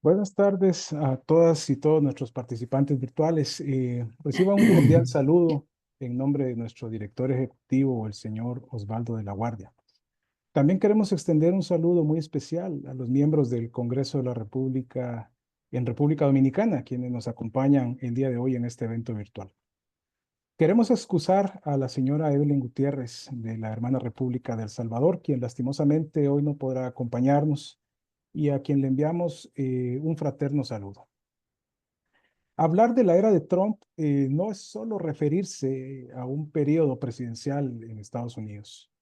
Buenas tardes a todas y todos nuestros participantes virtuales. Reciban un cordial saludo en nombre de nuestro director ejecutivo, el señor Osvaldo de la Guardia. También queremos extender un saludo muy especial a los miembros del Congreso de la República en República Dominicana, quienes nos acompañan el día de hoy en este evento virtual. Queremos excusar a la señora Evelyn Gutiérrez de la hermana República de El Salvador, quien lastimosamente hoy no podrá acompañarnos y a quien le enviamos un fraterno saludo. Hablar de la era de Trump no es solo referirse a un periodo presidencial en Estados Unidos,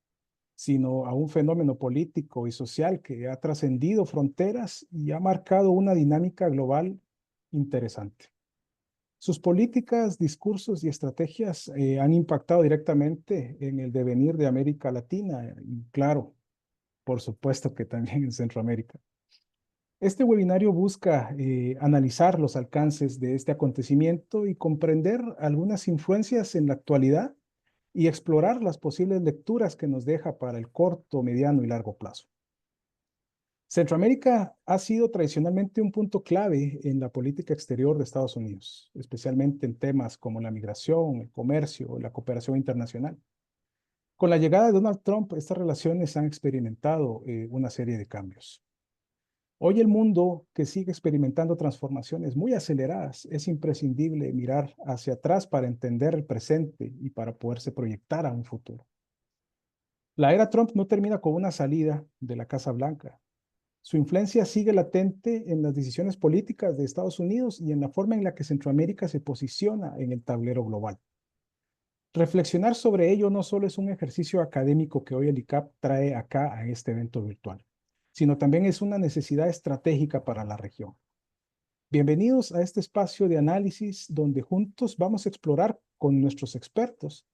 sino a un fenómeno político y social que ha trascendido fronteras y ha marcado una dinámica global interesante. Sus políticas, discursos y estrategias han impactado directamente en el devenir de América Latina y, claro, por supuesto que también en Centroamérica. Este webinario busca analizar los alcances de este acontecimiento y comprender algunas influencias en la actualidad y explorar las posibles lecturas que nos deja para el corto, mediano y largo plazo. Centroamérica ha sido tradicionalmente un punto clave en la política exterior de Estados Unidos, especialmente en temas como la migración, el comercio, la cooperación internacional. Con la llegada de Donald Trump, estas relaciones han experimentado una serie de cambios. Hoy el mundo, que sigue experimentando transformaciones muy aceleradas, es imprescindible mirar hacia atrás para entender el presente y para poderse proyectar a un futuro. La era Trump no termina con una salida de la Casa Blanca. Su influencia sigue latente en las decisiones políticas de Estados Unidos y en la forma en la que Centroamérica se posiciona en el tablero global. Reflexionar sobre ello no solo es un ejercicio académico que hoy el ICAP trae acá a este evento virtual, sino también es una necesidad estratégica para la región. Bienvenidos a este espacio de análisis donde juntos vamos a explorar con nuestros expertos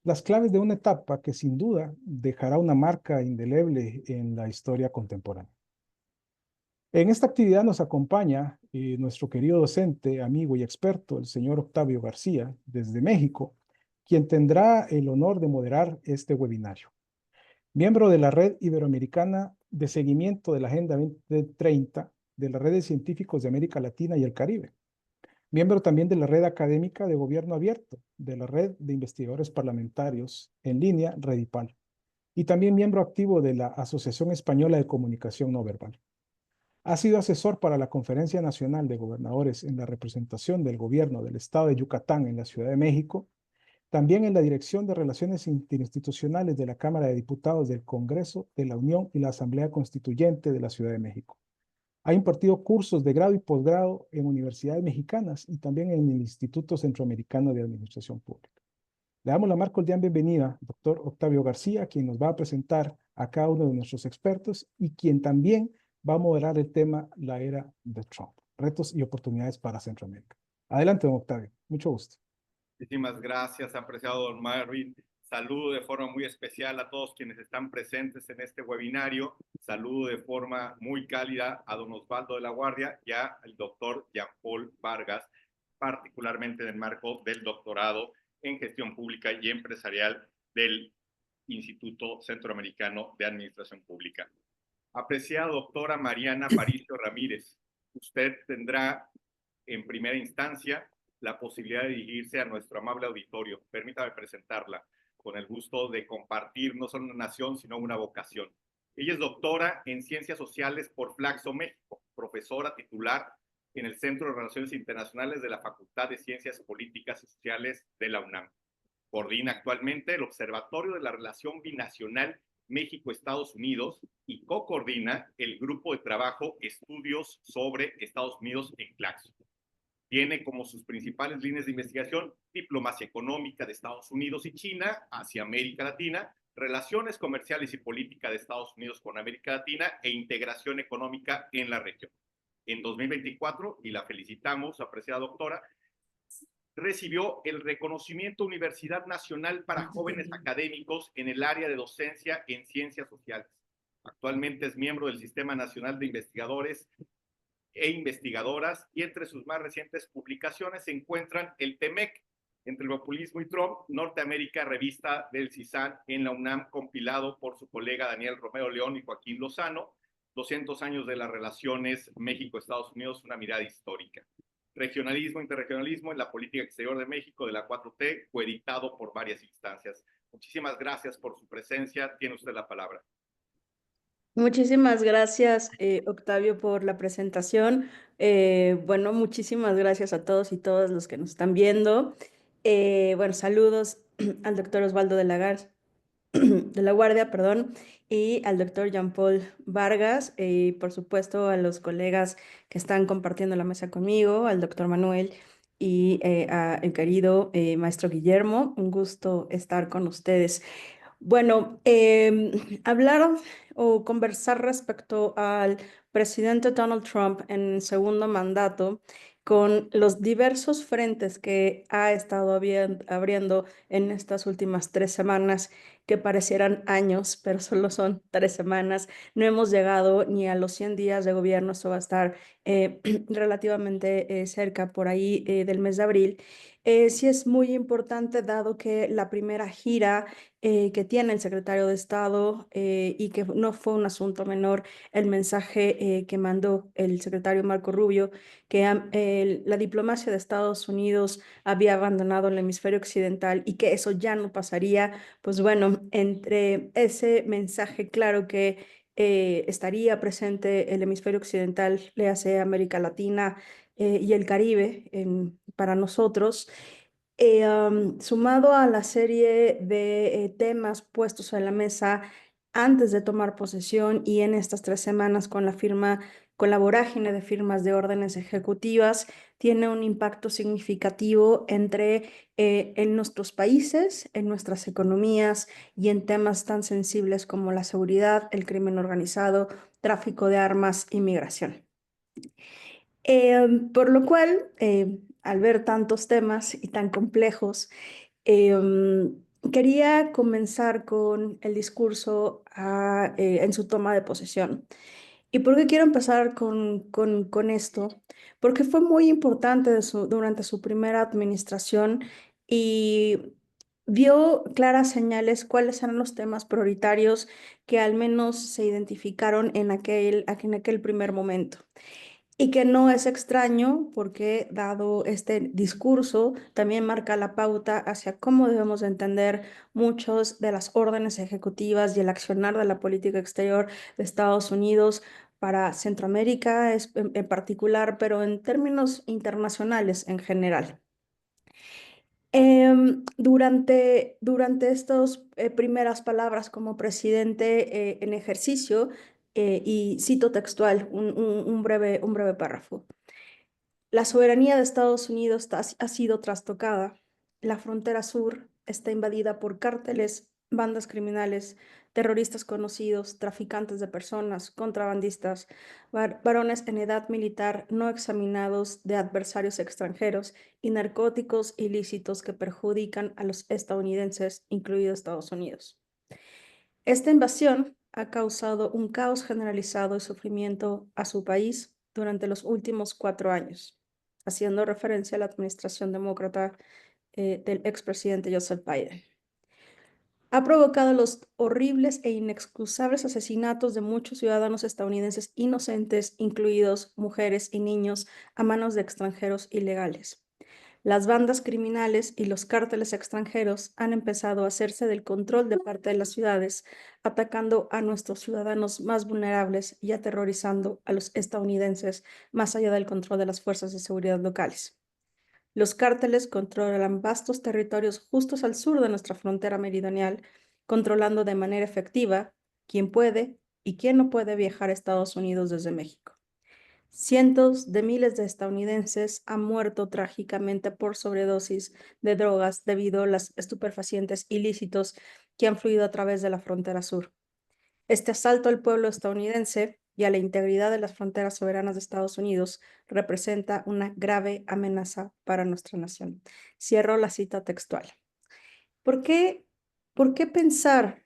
las claves de una etapa que sin duda dejará una marca indeleble en la historia contemporánea. En esta actividad nos acompaña nuestro querido docente, amigo y experto, el señor Octavio García, desde México, quien tendrá el honor de moderar este webinario. Miembro de la Red Iberoamericana de Seguimiento de la Agenda 2030 de la Red de Científicos de América Latina y el Caribe. Miembro también de la Red Académica de Gobierno Abierto, de la Red de Investigadores Parlamentarios en línea, Redipal. Y también miembro activo de la Asociación Española de Comunicación No Verbal. Ha sido asesor para la Conferencia Nacional de Gobernadores en la representación del Gobierno del Estado de Yucatán en la Ciudad de México, también en la Dirección de Relaciones Interinstitucionales de la Cámara de Diputados del Congreso de la Unión y la Asamblea Constituyente de la Ciudad de México. Ha impartido cursos de grado y posgrado en universidades mexicanas y también en el Instituto Centroamericano de Administración Pública. Le damos la más cordial bienvenida, doctor Octavio García, quien nos va a presentar a cada uno de nuestros expertos y quien también va a moderar el tema La Era de Trump, retos y oportunidades para Centroamérica. Adelante, don Octavio. Mucho gusto. Muchísimas gracias, apreciado don Marvin. Saludo de forma muy especial a todos quienes están presentes en este webinario. Saludo de forma muy cálida a don Osvaldo de la Guardia y al doctor Jean-Paul Vargas, particularmente en el marco del doctorado en gestión pública y empresarial del Instituto Centroamericano de Administración Pública. Apreciada doctora Mariana Paricio Ramírez, usted tendrá en primera instancia la posibilidad de dirigirse a nuestro amable auditorio. Permítame presentarla con el gusto de compartir no solo una nación, sino una vocación. Ella es doctora en Ciencias Sociales por Flaxo, México, profesora titular en el Centro de Relaciones Internacionales de la Facultad de Ciencias Políticas y Sociales de la UNAM. Coordina actualmente el Observatorio de la Relación Binacional México-Estados Unidos y co-coordina el Grupo de Trabajo Estudios sobre Estados Unidos en Claxo. Tiene como sus principales líneas de investigación diplomacia económica de Estados Unidos y China hacia América Latina, relaciones comerciales y política de Estados Unidos con América Latina e integración económica en la región. En 2024, y la felicitamos, apreciada doctora, recibió el reconocimiento Universidad Nacional para Jóvenes Académicos en el área de docencia en ciencias sociales. Actualmente es miembro del Sistema Nacional de Investigadores e Investigadoras y entre sus más recientes publicaciones se encuentran el TEMEC, Entre el Populismo y Trump, Norteamérica, revista del CISAN en la UNAM, compilado por su colega Daniel Romero León y Joaquín Lozano, 200 años de las relaciones México-Estados Unidos, una mirada histórica. Regionalismo, interregionalismo en la política exterior de México de la 4T, coeditado por varias instancias. Muchísimas gracias por su presencia. Tiene usted la palabra. Muchísimas gracias, Octavio, por la presentación. Bueno, muchísimas gracias a todos y todas los que nos están viendo. Bueno, saludos al doctor Osvaldo de la Guardia, perdón, y al doctor Jean-Paul Vargas, y por supuesto a los colegas que están compartiendo la mesa conmigo, al doctor Manuel y al querido maestro Guillermo. Un gusto estar con ustedes. Bueno, hablar o conversar respecto al presidente Donald Trump en segundo mandato con los diversos frentes que ha estado abriendo en estas últimas 3 semanas, que parecieran años, pero solo son 3 semanas. No hemos llegado ni a los 100 días de gobierno, esto va a estar relativamente cerca por ahí del mes de abril. Sí es muy importante, dado que la primera gira que tiene el secretario de Estado, y que no fue un asunto menor el mensaje que mandó el secretario Marco Rubio, que la diplomacia de Estados Unidos había abandonado el hemisferio occidental y que eso ya no pasaría. Pues bueno, entre ese mensaje claro que estaría presente el hemisferio occidental, le hace América Latina y el Caribe para nosotros, sumado a la serie de temas puestos en la mesa antes de tomar posesión y en estas 3 semanas con la vorágine de firmas de órdenes ejecutivas, tiene un impacto significativo en nuestros países, en nuestras economías y en temas tan sensibles como la seguridad, el crimen organizado, tráfico de armas y migración. Por lo cual, al ver tantos temas y tan complejos, quería comenzar con el discurso en su toma de posesión. ¿Y por qué quiero empezar con esto? Porque fue muy importante durante su primera administración y vio claras señales cuáles eran los temas prioritarios que al menos se identificaron en aquel primer momento. Y que no es extraño porque, dado este discurso, también marca la pauta hacia cómo debemos de entender muchas de las órdenes ejecutivas y el accionar de la política exterior de Estados Unidos para Centroamérica en particular, pero en términos internacionales en general. Durante estas primeras palabras como presidente en ejercicio, y cito textual un breve párrafo. La soberanía de Estados Unidos ha sido trastocada. La frontera sur está invadida por cárteles, bandas criminales, terroristas conocidos, traficantes de personas, contrabandistas, varones en edad militar no examinados de adversarios extranjeros y narcóticos ilícitos que perjudican a los estadounidenses, incluido Estados Unidos. Esta invasión ha causado un caos generalizado y sufrimiento a su país durante los últimos 4 años, haciendo referencia a la administración demócrata del expresidente Joseph Biden. Ha provocado los horribles e inexcusables asesinatos de muchos ciudadanos estadounidenses inocentes, incluidos mujeres y niños, a manos de extranjeros ilegales. Las bandas criminales y los cárteles extranjeros han empezado a hacerse del control de parte de las ciudades, atacando a nuestros ciudadanos más vulnerables y aterrorizando a los estadounidenses más allá del control de las fuerzas de seguridad locales. Los cárteles controlan vastos territorios justos al sur de nuestra frontera meridional, controlando de manera efectiva quién puede y quién no puede viajar a Estados Unidos desde México. Cientos de miles de estadounidenses han muerto trágicamente por sobredosis de drogas debido a los estupefacientes ilícitos que han fluido a través de la frontera sur. Este asalto al pueblo estadounidense y a la integridad de las fronteras soberanas de Estados Unidos representa una grave amenaza para nuestra nación. Cierro la cita textual. ¿Por qué pensar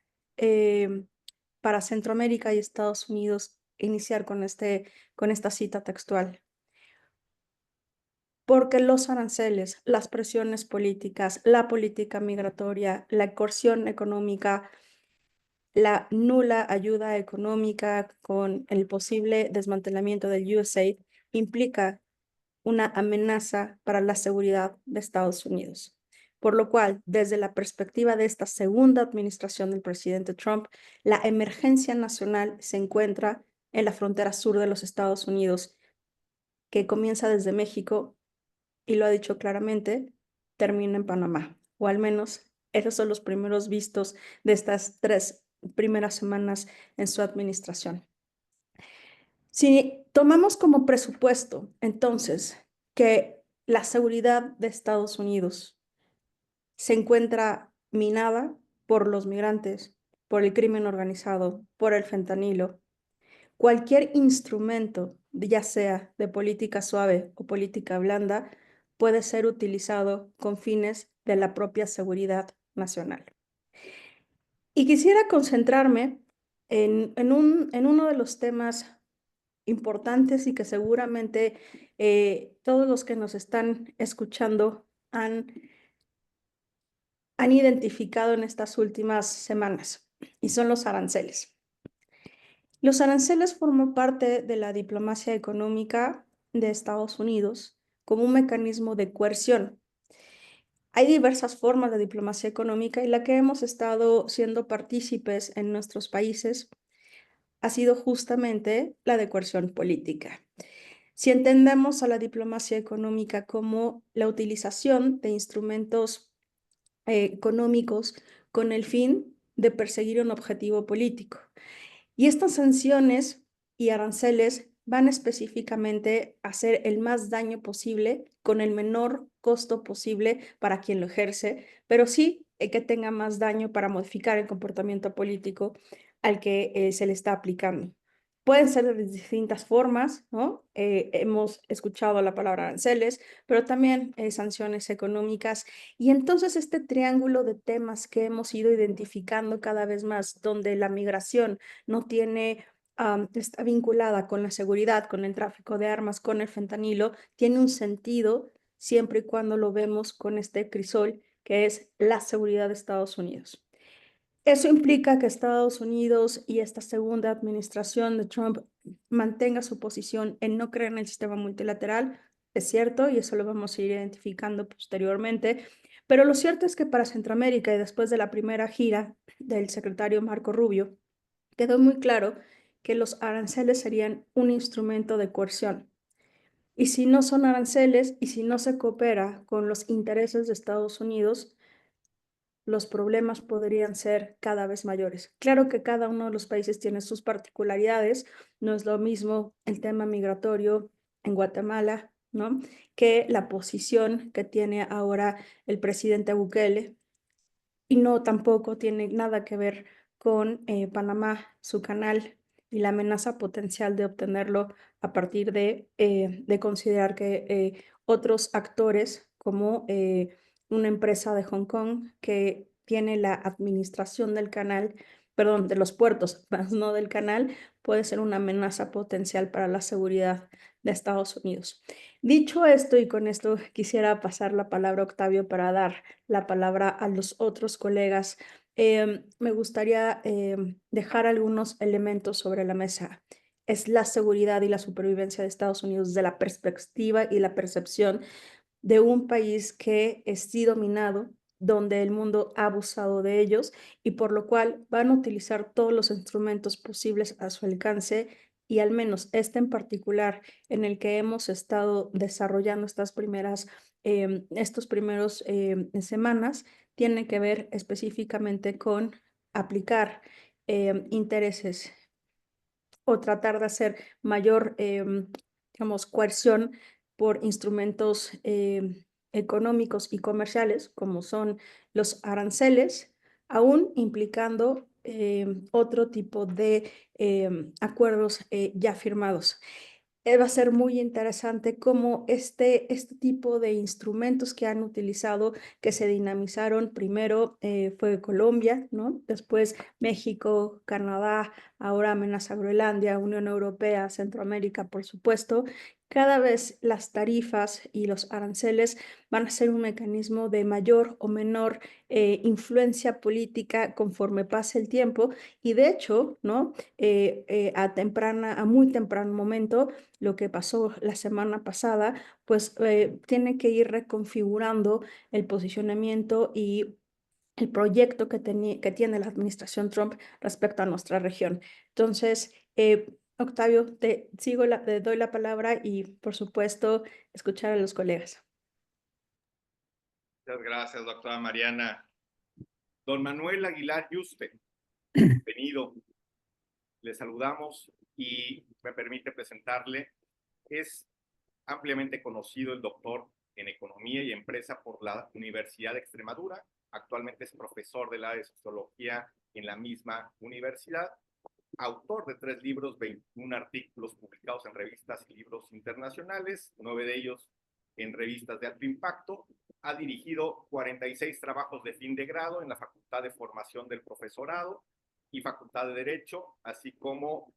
para Centroamérica y Estados Unidos iniciar con esta cita textual? Porque los aranceles, las presiones políticas, la política migratoria, la coerción económica la nula ayuda económica con el posible desmantelamiento del USAID implica una amenaza para la seguridad de Estados Unidos. Por lo cual, desde la perspectiva de esta segunda administración del presidente Trump, la emergencia nacional se encuentra en la frontera sur de los Estados Unidos, que comienza desde México y lo ha dicho claramente, termina en Panamá, o al menos esos son los primeros vistos de estas 3 primeras semanas en su administración. Si tomamos como presupuesto, entonces, que la seguridad de Estados Unidos se encuentra minada por los migrantes, por el crimen organizado, por el fentanilo, cualquier instrumento, ya sea de política suave o política blanda, puede ser utilizado con fines de la propia seguridad nacional. Y quisiera concentrarme en uno de los temas importantes y que seguramente todos los que nos están escuchando han identificado en estas últimas semanas, y son los aranceles. Los aranceles forman parte de la diplomacia económica de Estados Unidos como un mecanismo de coerción. Hay diversas formas de diplomacia económica y la que hemos estado siendo partícipes en nuestros países ha sido justamente la de coerción política. Si entendemos a la diplomacia económica como la utilización de instrumentos económicos con el fin de perseguir un objetivo político. Y estas sanciones y aranceles van específicamente a hacer el más daño posible con el menor costo posible para quien lo ejerce, pero sí que tenga más daño para modificar el comportamiento político al que se le está aplicando. Pueden ser de distintas formas, ¿no? Hemos escuchado la palabra aranceles, pero también sanciones económicas. Y entonces este triángulo de temas que hemos ido identificando cada vez más, donde la migración no tiene, está vinculada con la seguridad, con el tráfico de armas, con el fentanilo, tiene un sentido siempre y cuando lo vemos con este crisol que es la seguridad de Estados Unidos. Eso implica que Estados Unidos y esta segunda administración de Trump mantenga su posición en no creer en el sistema multilateral. Es cierto, y eso lo vamos a ir identificando posteriormente, pero lo cierto es que para Centroamérica y después de la primera gira del secretario Marco Rubio, quedó muy claro que los aranceles serían un instrumento de coerción. Y si no son aranceles y si no se coopera con los intereses de Estados Unidos, los problemas podrían ser cada vez mayores. Claro que cada uno de los países tiene sus particularidades. No es lo mismo el tema migratorio en Guatemala, ¿no?, que la posición que tiene ahora el presidente Bukele. Y no tampoco tiene nada que ver con Panamá, su canal y la amenaza potencial de obtenerlo a partir de considerar que otros actores como una empresa de Hong Kong que tiene la administración del canal, perdón, de los puertos, más no del canal, puede ser una amenaza potencial para la seguridad de Estados Unidos. Dicho esto, y con esto quisiera pasar la palabra a Octavio para dar la palabra a los otros colegas, me gustaría dejar algunos elementos sobre la mesa. Es la seguridad y la supervivencia de Estados Unidos desde la perspectiva y la percepción de un país que es dominado, donde el mundo ha abusado de ellos y por lo cual van a utilizar todos los instrumentos posibles a su alcance, y al menos este en particular en el que hemos estado desarrollando estos primeros semanas, tiene que ver específicamente con aplicar intereses o tratar de hacer mayor, digamos, coerción por instrumentos económicos y comerciales, como son los aranceles, aún implicando otro tipo de acuerdos ya firmados. Va a ser muy interesante cómo este tipo de instrumentos que han utilizado, que se dinamizaron, primero fue Colombia, ¿no?, después México, Canadá, ahora amenaza Groenlandia, Unión Europea, Centroamérica, por supuesto, Cada vez las tarifas y los aranceles van a ser un mecanismo de mayor o menor influencia política conforme pase el tiempo y de hecho, ¿no? A muy temprano momento, lo que pasó la semana pasada, pues tiene que ir reconfigurando el posicionamiento y el proyecto que tiene la administración Trump respecto a nuestra región. Entonces, Octavio, te doy la palabra y, por supuesto, escuchar a los colegas. Muchas gracias, doctora Mariana. Don Manuel Aguilar Yuste, bienvenido. Le saludamos y me permite presentarle. Es ampliamente conocido el doctor en Economía y Empresa por la Universidad de Extremadura. Actualmente es profesor del área de Sociología en la misma universidad. Autor de 3 libros, 21 artículos publicados en revistas y libros internacionales, 9 de ellos en revistas de alto impacto. Ha dirigido 46 trabajos de fin de grado en la Facultad de Formación del Profesorado y Facultad de Derecho, así como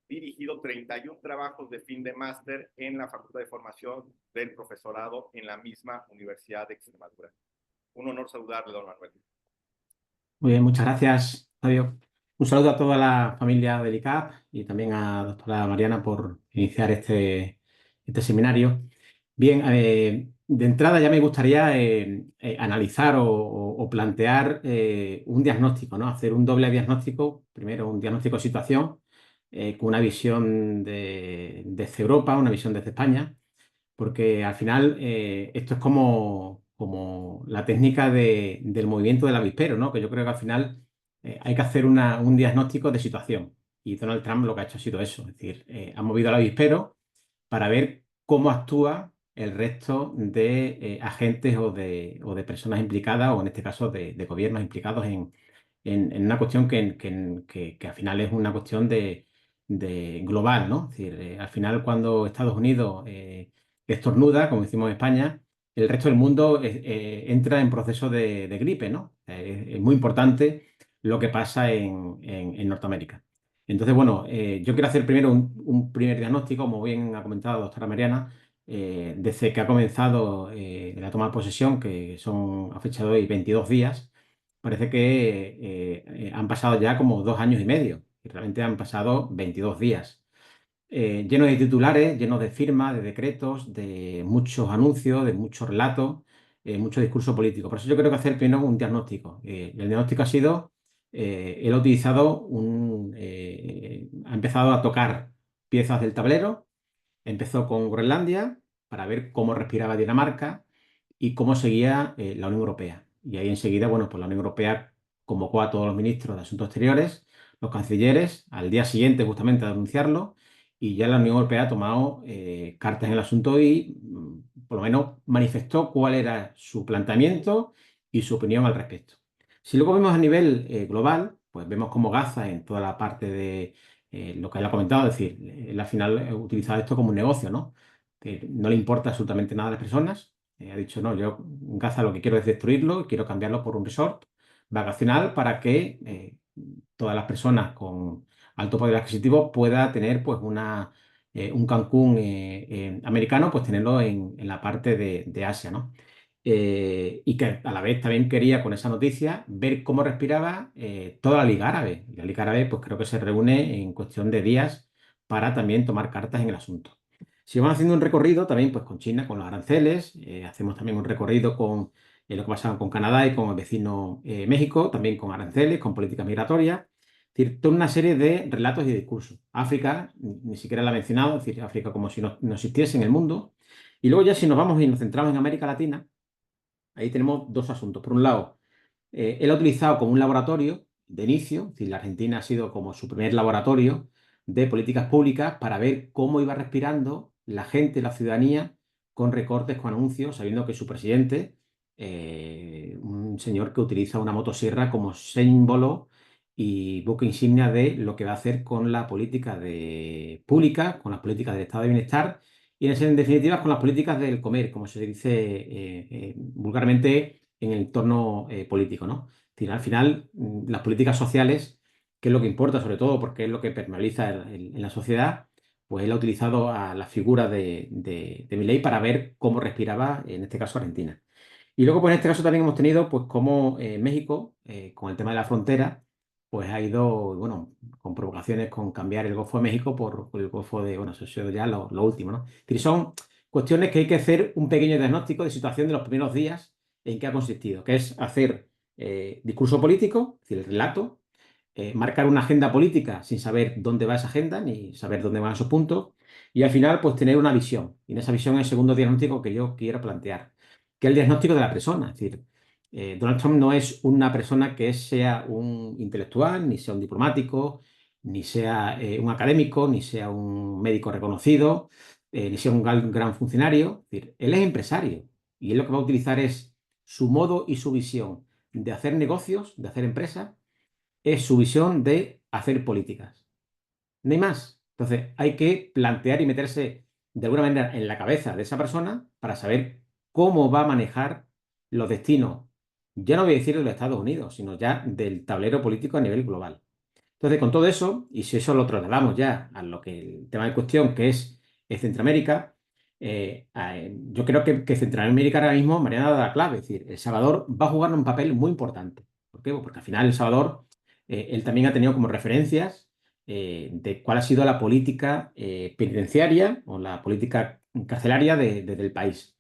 dirigido 31 trabajos de fin de máster en la Facultad de Formación del Profesorado en la misma Universidad de Extremadura. Un honor saludarle, don Manuel. Muy bien, muchas gracias, Fabio. Un saludo a toda la familia del ICAP y también a la doctora Mariana por iniciar este seminario. Bien, de entrada ya me gustaría analizar o plantear un diagnóstico, ¿no? Hacer un doble diagnóstico. Primero, un diagnóstico de situación con una visión desde Europa, una visión desde España, porque al final esto es como la técnica del movimiento del avispero, ¿no? Que yo creo que al final hay que hacer un diagnóstico de situación. Y Donald Trump lo que ha hecho ha sido eso, es decir, ha movido el avispero para ver cómo actúa el resto de agentes o de personas implicadas, o en este caso de gobiernos implicados en una cuestión que al final es una cuestión de global, ¿no? Es decir, al final cuando Estados Unidos estornuda, como decimos en España, el resto del mundo entra en proceso de gripe, ¿no? Es muy importante lo que pasa en Norteamérica. Entonces, bueno, yo quiero hacer primero un primer diagnóstico, como bien ha comentado la doctora Mariana, desde que ha comenzado la toma de posesión, que son a fecha de hoy 22 días, parece que han pasado ya como 2 años y medio, y realmente han pasado 22 días. Lleno de titulares, lleno de firmas, de decretos, de muchos anuncios, de muchos relatos, mucho discurso político. Por eso yo creo que hacer primero un diagnóstico. El diagnóstico ha sido, él ha utilizado ha empezado a tocar piezas del tablero, empezó con Groenlandia para ver cómo respiraba Dinamarca y cómo seguía la Unión Europea. Y ahí enseguida, bueno, pues la Unión Europea convocó a todos los ministros de Asuntos Exteriores, los cancilleres, al día siguiente justamente a denunciarlo, y ya la Unión Europea ha tomado cartas en el asunto y por lo menos manifestó cuál era su planteamiento y su opinión al respecto. Si luego vemos a nivel global, pues vemos cómo Gaza en toda la parte de lo que él ha comentado, es decir, él al final utiliza esto como un negocio, ¿no? Que no le importa absolutamente nada a las personas. Ha dicho, no, yo Gaza lo que quiero es destruirlo y quiero cambiarlo por un resort vacacional para que todas las personas con alto poder adquisitivo pueda tener pues un Cancún americano, pues tenerlo en la parte de Asia, ¿no? Y que a la vez también quería con esa noticia ver cómo respiraba toda la Liga Árabe. Y la Liga Árabe pues creo que se reúne en cuestión de días para también tomar cartas en el asunto. Si vamos haciendo un recorrido también pues con China, con los aranceles, hacemos también un recorrido con lo que pasa con Canadá y con el vecino México, también con aranceles, con políticas migratorias. Es decir, toda una serie de relatos y discursos. África, ni siquiera la he mencionado, es decir, África como si no existiese en el mundo. Y luego ya si nos vamos y nos centramos en América Latina, ahí tenemos 2 asuntos. Por un lado, él ha utilizado como un laboratorio de inicio, es decir, la Argentina ha sido como su primer laboratorio de políticas públicas para ver cómo iba respirando la gente, la ciudadanía, con recortes, con anuncios, sabiendo que su presidente, un señor que utiliza una motosierra como símbolo y buque insignia de lo que va a hacer con la política pública, con las políticas del estado de bienestar y en definitiva con las políticas del comer, como se dice vulgarmente en el entorno político, ¿no? Es decir, al final, las políticas sociales, que es lo que importa sobre todo porque es lo que permeabiliza en la sociedad, pues él ha utilizado a la figura de Milei para ver cómo respiraba, en este caso, Argentina. Y luego, pues en este caso también hemos tenido, pues como México, con el tema de la frontera, pues ha ido, bueno, con provocaciones con cambiar el Golfo de México por el Golfo de, bueno, eso ha sido ya lo último, ¿no? Es decir, son cuestiones que hay que hacer un pequeño diagnóstico de situación de los primeros días en qué ha consistido, que es hacer discurso político, es decir, el relato, marcar una agenda política sin saber dónde va esa agenda ni saber dónde van esos puntos, y al final, pues tener una visión. Y en esa visión es el segundo diagnóstico que yo quiero plantear, que es el diagnóstico de la persona. Es decir, Donald Trump no es una persona que sea un intelectual, ni sea un diplomático, ni sea un académico, ni sea un médico reconocido, ni sea un gran funcionario. Es decir, él es empresario y él lo que va a utilizar es su modo y su visión de hacer negocios, de hacer empresas, es su visión de hacer políticas. No hay más. Entonces, hay que plantear y meterse de alguna manera en la cabeza de esa persona para saber cómo va a manejar los destinos, ya no voy a decir de los Estados Unidos, sino ya del tablero político a nivel global. Entonces, con todo eso, y si eso lo trasladamos ya a lo que el tema de cuestión, que es Centroamérica, yo creo que Centroamérica ahora mismo, Mariana, ha dado la clave. Es decir, El Salvador va a jugar un papel muy importante. ¿Por qué? Porque al final El Salvador, él también ha tenido como referencias de cuál ha sido la política penitenciaria o la política carcelaria del país.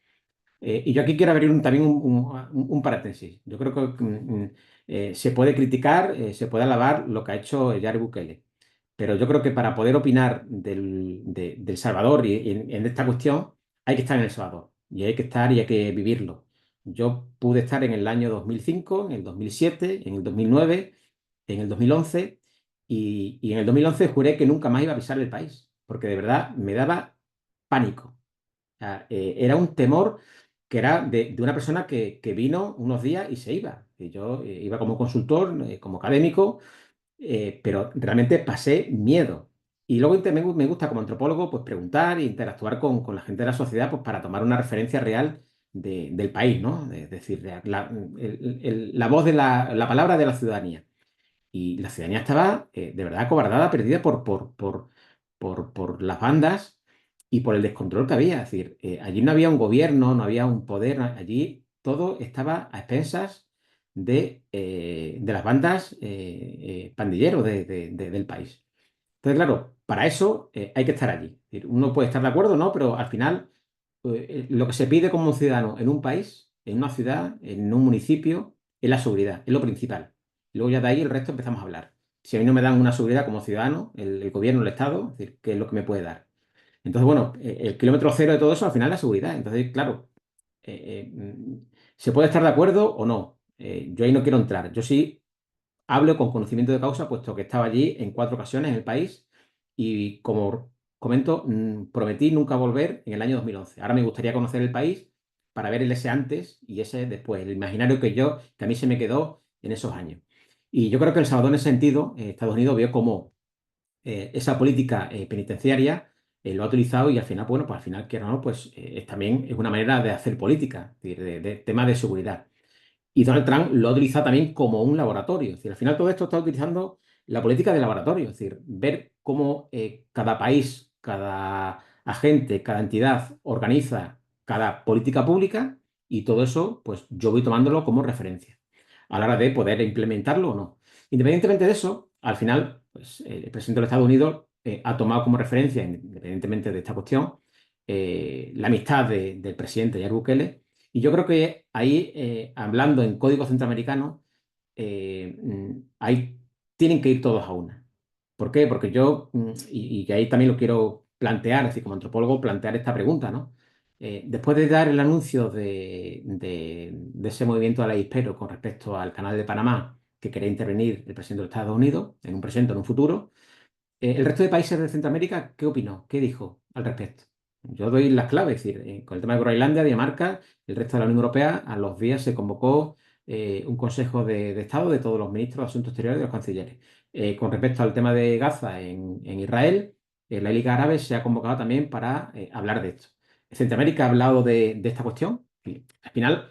Y yo aquí quiero abrir también un paréntesis. Yo creo que se puede criticar, se puede alabar lo que ha hecho Nayib Bukele, pero yo creo que para poder opinar del Salvador y en esta cuestión hay que estar en El Salvador y hay que estar y hay que vivirlo. Yo pude estar en el año 2005, en el 2007, en el 2009, en el 2011 y en el 2011 juré que nunca más iba a pisar el país, porque de verdad me daba pánico. O sea, era un temor que era de una persona que vino unos días y se iba. Y yo iba como consultor, como académico, pero realmente pasé miedo. Y luego me gusta como antropólogo pues preguntar e interactuar con la gente de la sociedad pues, para tomar una referencia real del país, ¿no? Es decir, la voz de la palabra de la ciudadanía. Y la ciudadanía estaba de verdad acobardada, perdida por las bandas y por el descontrol que había. Es decir, allí no había un gobierno, no había un poder, allí todo estaba a expensas de las bandas pandilleros del país. Entonces, claro, para eso hay que estar allí. Es decir, uno puede estar de acuerdo, ¿no? Pero al final, lo que se pide como un ciudadano en un país, en una ciudad, en un municipio, es la seguridad, es lo principal. Luego ya de ahí el resto empezamos a hablar. Si a mí no me dan una seguridad como ciudadano, el gobierno, el Estado, es decir, ¿qué es lo que me puede dar? Entonces, bueno, el kilómetro cero de todo eso al final es la seguridad. Entonces, claro, ¿se puede estar de acuerdo o no? Yo ahí no quiero entrar. Yo sí hablo con conocimiento de causa, puesto que estaba allí en 4 ocasiones en el país y, como comento, prometí nunca volver en el año 2011. Ahora me gustaría conocer el país para ver el ese antes y ese después, el imaginario que a mí se me quedó en esos años. Y yo creo que El Salvador, en ese sentido, Estados Unidos vio cómo esa política penitenciaria lo ha utilizado y al final, bueno, pues al final, quiera o no, pues también es una manera de hacer política, es decir, de tema de seguridad. Y Donald Trump lo ha utilizado también como un laboratorio. Es decir, al final todo esto está utilizando la política de laboratorio. Es decir, ver cómo cada país, cada agente, cada entidad organiza cada política pública y todo eso, pues yo voy tomándolo como referencia a la hora de poder implementarlo o no. Independientemente de eso, al final, pues, el presidente de los Estados Unidos ha tomado como referencia, independientemente de esta cuestión, la amistad del presidente Nayib Bukele. Y yo creo que ahí, hablando en código centroamericano, ahí tienen que ir todos a una. ¿Por qué? Porque yo, y ahí también lo quiero plantear, es decir, como antropólogo, plantear esta pregunta, ¿no? Después de dar el anuncio de ese movimiento de la Hispero con respecto al canal de Panamá, que quería intervenir el presidente de los Estados Unidos, en un presente o en un futuro, el resto de países de Centroamérica, ¿qué opinó? ¿Qué dijo al respecto? Yo doy las claves, es decir, con el tema de Groenlandia, Dinamarca, el resto de la Unión Europea, a los días se convocó un Consejo de Estado de todos los ministros de Asuntos Exteriores y de los cancilleres. Con respecto al tema de Gaza en Israel, la Liga Árabe se ha convocado también para hablar de esto. Centroamérica ha hablado de esta cuestión. Y al final,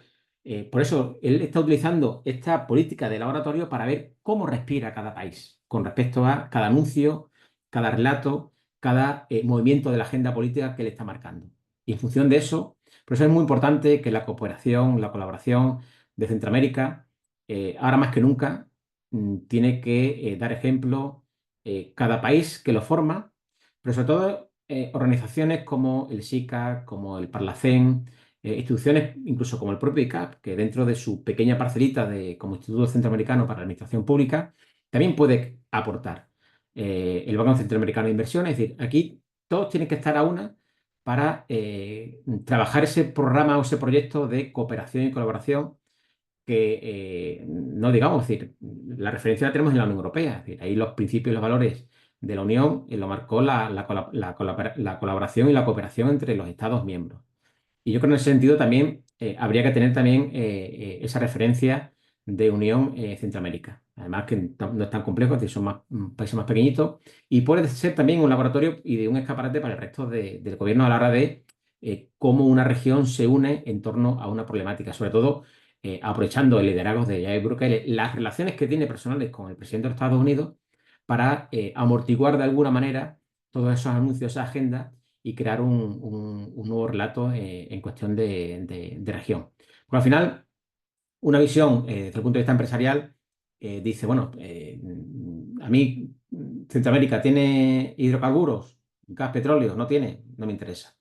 por eso él está utilizando esta política de laboratorio para ver cómo respira cada país con respecto a cada anuncio, cada relato, cada movimiento de la agenda política que le está marcando. Y en función de eso, por eso es muy importante que la cooperación, la colaboración de Centroamérica, ahora más que nunca, tiene que dar ejemplo cada país que lo forma, pero sobre todo organizaciones como el SICA, como el Parlacén, instituciones incluso como el propio ICAP, que dentro de su pequeña parcelita como Instituto Centroamericano para la Administración Pública, también puede aportar. El Banco Centroamericano de Inversión, es decir, aquí todos tienen que estar a una para trabajar ese programa o ese proyecto de cooperación y colaboración que no digamos, es decir, la referencia la tenemos en la Unión Europea, es decir, ahí los principios y los valores de la Unión lo marcó la colaboración y la cooperación entre los Estados miembros. Y yo creo que en ese sentido también habría que tener también esa referencia de Unión Centroamérica. Además que no es tan complejo, es decir, son países más pequeñitos y puede ser también un laboratorio y de un escaparate para el resto del gobierno a la hora de cómo una región se une en torno a una problemática, sobre todo aprovechando el liderazgo de Yair Bukele, las relaciones que tiene personales con el presidente de los Estados Unidos para amortiguar de alguna manera todos esos anuncios, esa agenda y crear un nuevo relato en cuestión de región. Porque al final, una visión desde el punto de vista empresarial dice, bueno, a mí Centroamérica tiene hidrocarburos, gas, petróleo, no tiene, no me interesa.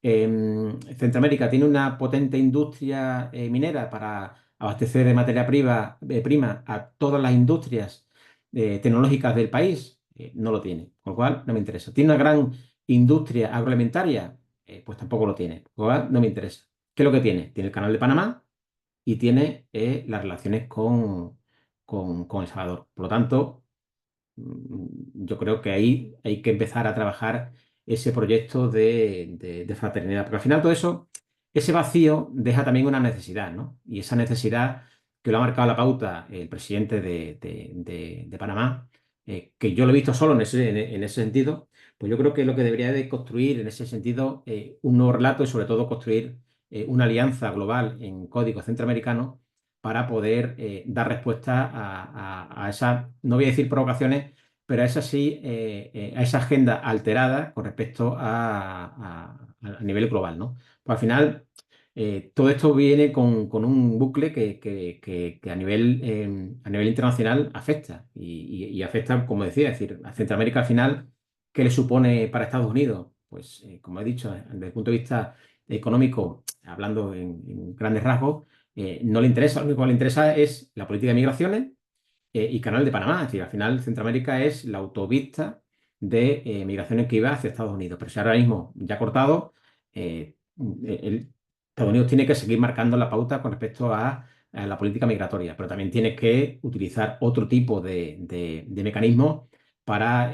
Centroamérica tiene una potente industria minera para abastecer de materia prima a todas las industrias tecnológicas del país, no lo tiene, con lo cual no me interesa. Tiene una gran industria agroalimentaria, pues tampoco lo tiene, con lo cual no me interesa. ¿Qué es lo que tiene? Tiene el Canal de Panamá y tiene las relaciones con El Salvador. Por lo tanto, yo creo que ahí hay que empezar a trabajar ese proyecto de fraternidad, porque al final todo eso, ese vacío deja también una necesidad, ¿no? Y esa necesidad que lo ha marcado la pauta el presidente de Panamá, que yo lo he visto solo en ese sentido, pues yo creo que lo que debería de construir en ese sentido un nuevo relato y sobre todo construir una alianza global en código centroamericano para poder dar respuesta a esas, no voy a decir provocaciones, pero a esa sí, a esa agenda alterada con respecto a nivel global, ¿no? Pues al final, todo esto viene con un bucle que a nivel internacional afecta y afecta, como decía, es decir, a Centroamérica al final, ¿qué le supone para Estados Unidos? Pues, como he dicho, desde el punto de vista económico, hablando en grandes rasgos, no le interesa, lo único que le interesa es la política de migraciones y Canal de Panamá. Es decir, al final Centroamérica es la autopista de migraciones que iba hacia Estados Unidos. Pero si ahora mismo ya cortado, Estados Unidos tiene que seguir marcando la pauta con respecto a la política migratoria, pero también tiene que utilizar otro tipo de mecanismos para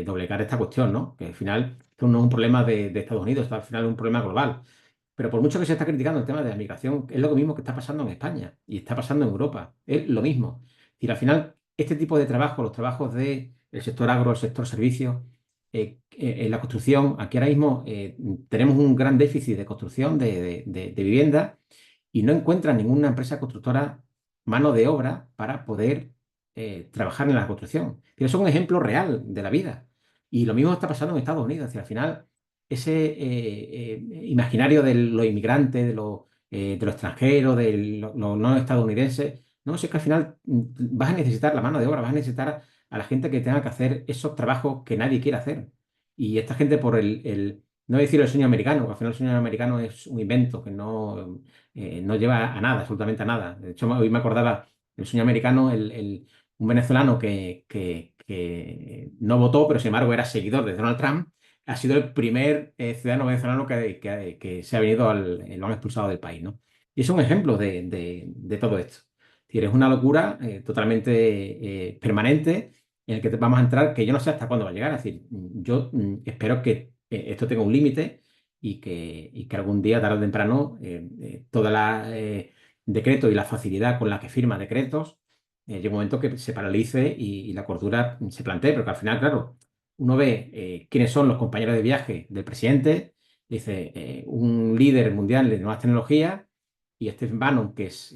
doblegar esta cuestión, ¿no? Que al final esto no es un problema de Estados Unidos, esto al final es un problema global. Pero por mucho que se está criticando el tema de la migración, es lo mismo que está pasando en España y está pasando en Europa. Es lo mismo. Es decir, al final, este tipo de trabajo, los trabajos del sector agro, el sector servicios, en la construcción, aquí ahora mismo tenemos un gran déficit de construcción de vivienda y no encuentra ninguna empresa constructora mano de obra para poder trabajar en la construcción. Pero eso es un ejemplo real de la vida. Y lo mismo está pasando en Estados Unidos. Es decir, al final ese imaginario de los inmigrantes, de los extranjeros, de los no estadounidenses. No, si es que al final vas a necesitar la mano de obra, vas a necesitar a la gente que tenga que hacer esos trabajos que nadie quiere hacer. Y esta gente por no decir el sueño americano, porque al final el sueño americano es un invento que no lleva a nada, absolutamente a nada. De hecho, hoy me acordaba el sueño americano, un venezolano que no votó, pero sin embargo era seguidor de Donald Trump, ha sido el primer ciudadano venezolano que se ha venido lo han expulsado del país, ¿no? Y es un ejemplo de todo esto. Es decir, es una locura totalmente permanente en el que vamos a entrar, que yo no sé hasta cuándo va a llegar. Es decir, yo espero que esto tenga un límite y que algún día, tarde o temprano, toda la decreto y la facilidad con la que firma decretos, llega un momento que se paralice y la cordura se plantee, porque al final, claro, uno ve quiénes son los compañeros de viaje del presidente, dice un líder mundial de nuevas tecnologías y Steve Bannon, que es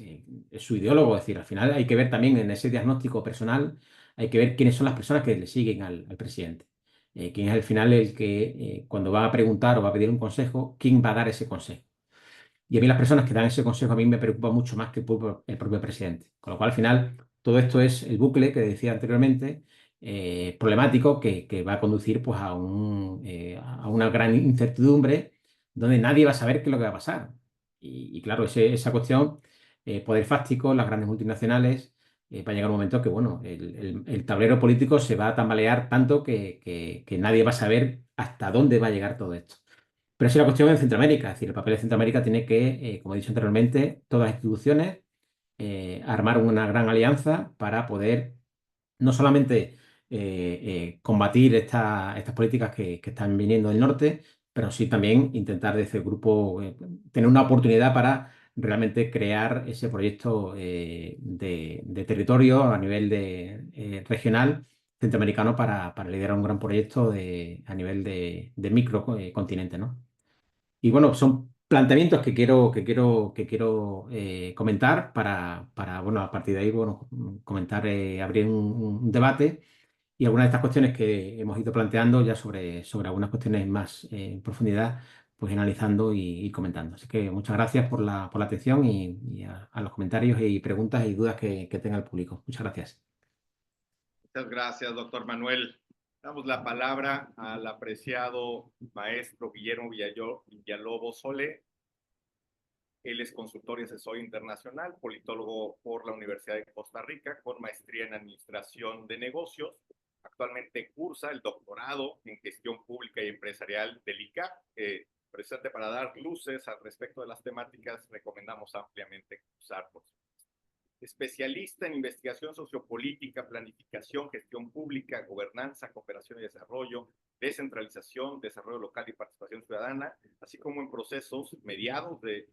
su ideólogo. Es decir, al final hay que ver también en ese diagnóstico personal, hay que ver quiénes son las personas que le siguen al presidente. quién es al final el que cuando va a preguntar o va a pedir un consejo, quién va a dar ese consejo. Y a mí las personas que dan ese consejo a mí me preocupa mucho más que el propio presidente. Con lo cual, al final, todo esto es el bucle que decía anteriormente, problemático, que va a conducir pues, a una gran incertidumbre donde nadie va a saber qué es lo que va a pasar. Y claro, esa cuestión, poder fáctico, las grandes multinacionales, va a llegar un momento que, bueno, el tablero político se va a tambalear tanto que nadie va a saber hasta dónde va a llegar todo esto. Pero es la cuestión en Centroamérica, es decir, el papel de Centroamérica tiene que, como he dicho anteriormente, todas las instituciones armar una gran alianza para poder no solamente combatir estas políticas que están viniendo del norte, pero sí también intentar desde el grupo tener una oportunidad para realmente crear ese proyecto de territorio a nivel regional centroamericano para liderar un gran proyecto a nivel de microcontinente, ¿no? Y bueno, son planteamientos que quiero comentar bueno, a partir de ahí, bueno, comentar, abrir un debate y algunas de estas cuestiones que hemos ido planteando ya sobre algunas cuestiones más en profundidad, pues analizando y comentando. Así que muchas gracias por la atención y a los comentarios y preguntas y dudas que tenga el público. Muchas gracias. Muchas gracias, doctor Manuel. Damos la palabra al apreciado maestro Guillermo Villalobos Sole. Él es consultor y asesor internacional, politólogo por la Universidad de Costa Rica, con maestría en Administración de Negocios. Actualmente cursa el doctorado en Gestión Pública y Empresarial del ICAP. Presente para dar luces al respecto de las temáticas, recomendamos ampliamente cursar por supuesto. Especialista en investigación sociopolítica, planificación, gestión pública, gobernanza, cooperación y desarrollo, descentralización, desarrollo local y participación ciudadana, así como en procesos mediados de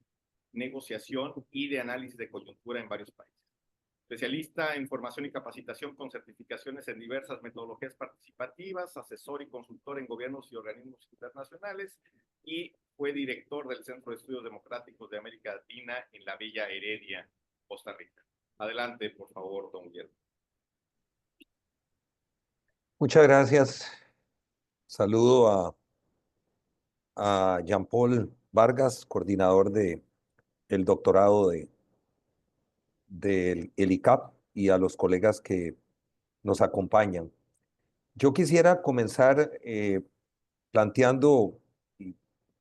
negociación y de análisis de coyuntura en varios países. Especialista en formación y capacitación con certificaciones en diversas metodologías participativas, asesor y consultor en gobiernos y organismos internacionales, y fue director del Centro de Estudios Democráticos de América Latina en la Bella Heredia, Costa Rica. Adelante, por favor, don Guillermo. Muchas gracias. Saludo a Jean-Paul Vargas, coordinador del doctorado del ICAP, y a los colegas que nos acompañan. Yo quisiera comenzar planteando,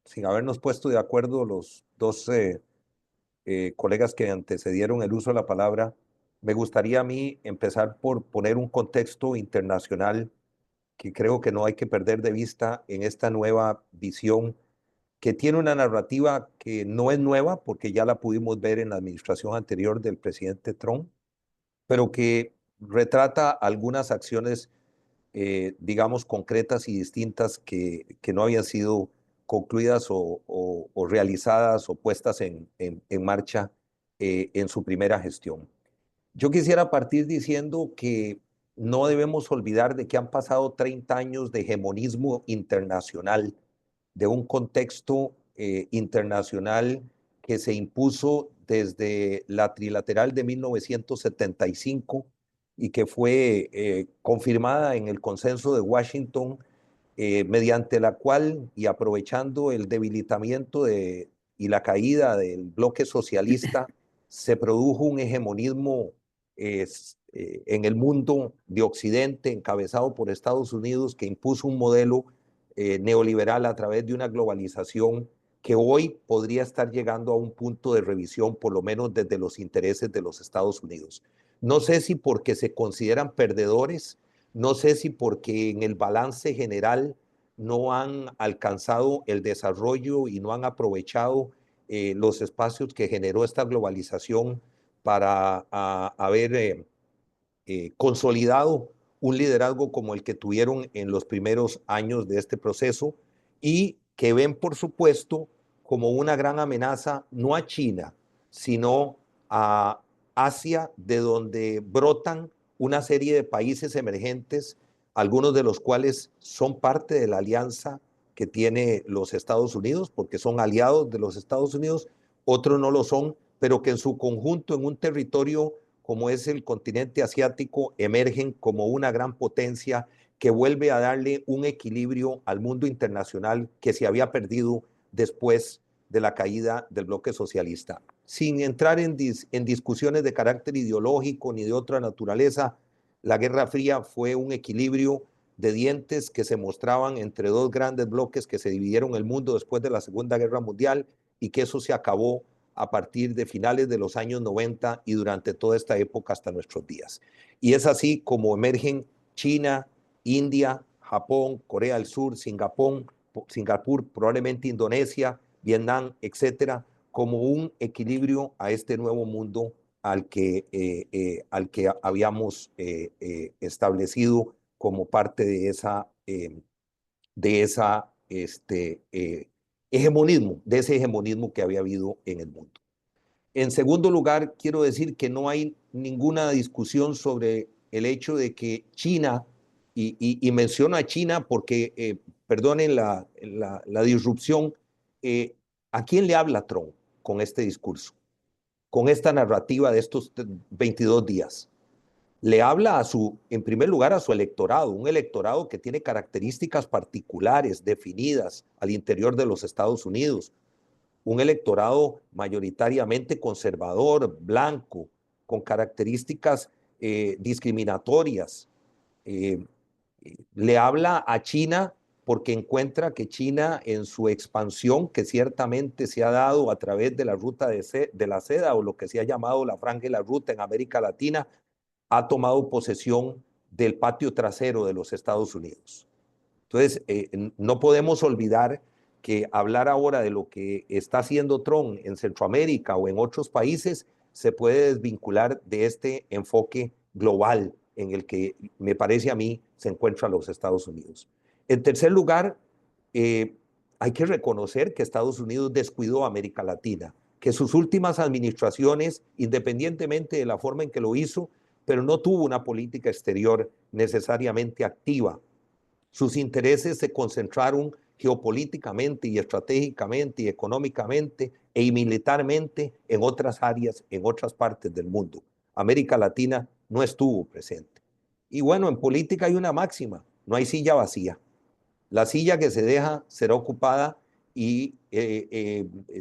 sin habernos puesto de acuerdo los dos colegas que antecedieron el uso de la palabra, me gustaría a mí empezar por poner un contexto internacional que creo que no hay que perder de vista en esta nueva visión, que tiene una narrativa que no es nueva, porque ya la pudimos ver en la administración anterior del presidente Trump, pero que retrata algunas acciones, digamos, concretas y distintas que no habían sido concluidas o realizadas o puestas en marcha en su primera gestión. Yo quisiera partir diciendo que no debemos olvidar de que han pasado 30 años de hegemonismo internacional, de un contexto internacional que se impuso desde la trilateral de 1975 y que fue confirmada en el consenso de Washington, mediante la cual, y aprovechando el debilitamiento y la caída del bloque socialista, se produjo un hegemonismo en el mundo de Occidente, encabezado por Estados Unidos, que impuso un modelo neoliberal a través de una globalización que hoy podría estar llegando a un punto de revisión, por lo menos desde los intereses de los Estados Unidos. No sé si porque se consideran perdedores, no sé si porque en el balance general no han alcanzado el desarrollo y no han aprovechado los espacios que generó esta globalización para haber consolidado un liderazgo como el que tuvieron en los primeros años de este proceso, y que ven, por supuesto, como una gran amenaza no a China, sino a Asia, de donde brotan una serie de países emergentes, algunos de los cuales son parte de la alianza que tiene los Estados Unidos, porque son aliados de los Estados Unidos, otros no lo son, pero que en su conjunto, en un territorio como es el continente asiático, emergen como una gran potencia que vuelve a darle un equilibrio al mundo internacional que se había perdido después de la caída del bloque socialista. Sin entrar en discusiones de carácter ideológico ni de otra naturaleza, la Guerra Fría fue un equilibrio de dientes que se mostraban entre dos grandes bloques que se dividieron el mundo después de la Segunda Guerra Mundial, y que eso se acabó a partir de finales de los años 90 y durante toda esta época hasta nuestros días. Y es así como emergen China, India, Japón, Corea del Sur, Singapur, probablemente Indonesia, Vietnam, etcétera, como un equilibrio a este nuevo mundo al que habíamos establecido como parte de ese hegemonismo que había habido en el mundo. En segundo lugar, quiero decir que no hay ninguna discusión sobre el hecho de que China, y menciono a China porque, perdonen la disrupción, ¿a quién le habla Trump con este discurso, con esta narrativa de estos 22 días? Le habla en primer lugar a su electorado, un electorado que tiene características particulares definidas al interior de los Estados Unidos, un electorado mayoritariamente conservador, blanco, con características discriminatorias. Le habla a China porque encuentra que China, en su expansión, que ciertamente se ha dado a través de la ruta de la seda, o lo que se ha llamado la franja de la ruta en América Latina, ha tomado posesión del patio trasero de los Estados Unidos. Entonces, no podemos olvidar que hablar ahora de lo que está haciendo Trump en Centroamérica o en otros países se puede desvincular de este enfoque global en el que, me parece a mí, se encuentran los Estados Unidos. En tercer lugar, hay que reconocer que Estados Unidos descuidó a América Latina, que sus últimas administraciones, independientemente de la forma en que lo hizo, pero no tuvo una política exterior necesariamente activa. Sus intereses se concentraron geopolíticamente y estratégicamente y económicamente y militarmente en otras áreas, en otras partes del mundo. América Latina no estuvo presente. Y bueno, en política hay una máxima: no hay silla vacía. La silla que se deja será ocupada, y